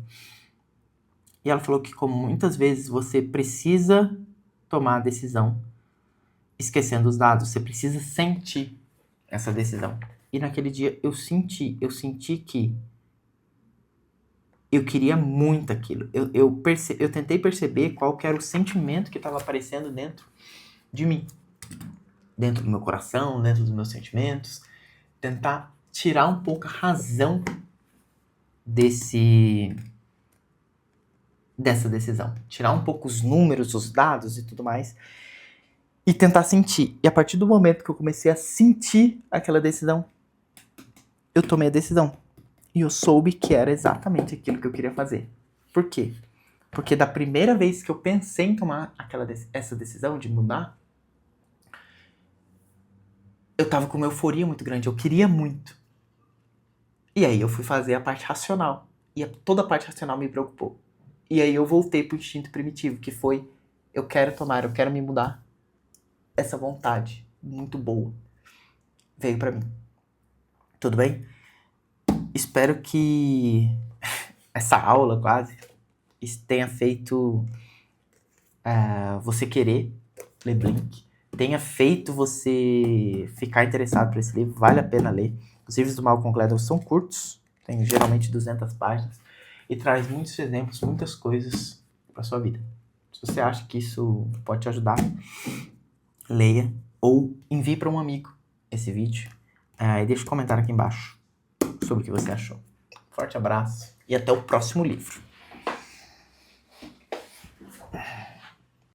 E ela falou que, como muitas vezes você precisa tomar a decisão esquecendo os dados, você precisa sentir essa decisão. E naquele dia eu senti que eu queria muito aquilo. Eu tentei perceber qual que era o sentimento que estava aparecendo dentro de mim. Dentro do meu coração, dentro dos meus sentimentos. Tentar tirar um pouco a razão dessa decisão. Tirar um pouco os números, os dados e tudo mais. E tentar sentir. E a partir do momento que eu comecei a sentir aquela decisão, eu tomei a decisão. E eu soube que era exatamente aquilo que eu queria fazer. Por quê? Porque da primeira vez que eu pensei em tomar essa decisão de mudar, eu tava com uma euforia muito grande. Eu queria muito. E aí eu fui fazer a parte racional. E toda a parte racional me preocupou. E aí eu voltei pro instinto primitivo, que foi: eu quero me mudar. Essa vontade muito boa veio pra mim. Tudo bem? Espero que essa aula quase tenha feito você querer ler Blink, tenha feito você ficar interessado por esse livro. Vale a pena ler. Os livros do Malcolm Gladwell são curtos, tem geralmente 200 páginas, e traz muitos exemplos, muitas coisas para sua vida. Se você acha que isso pode te ajudar, leia ou envie para um amigo esse vídeo e deixe um comentário aqui embaixo sobre o que você achou. Forte abraço e até o próximo livro.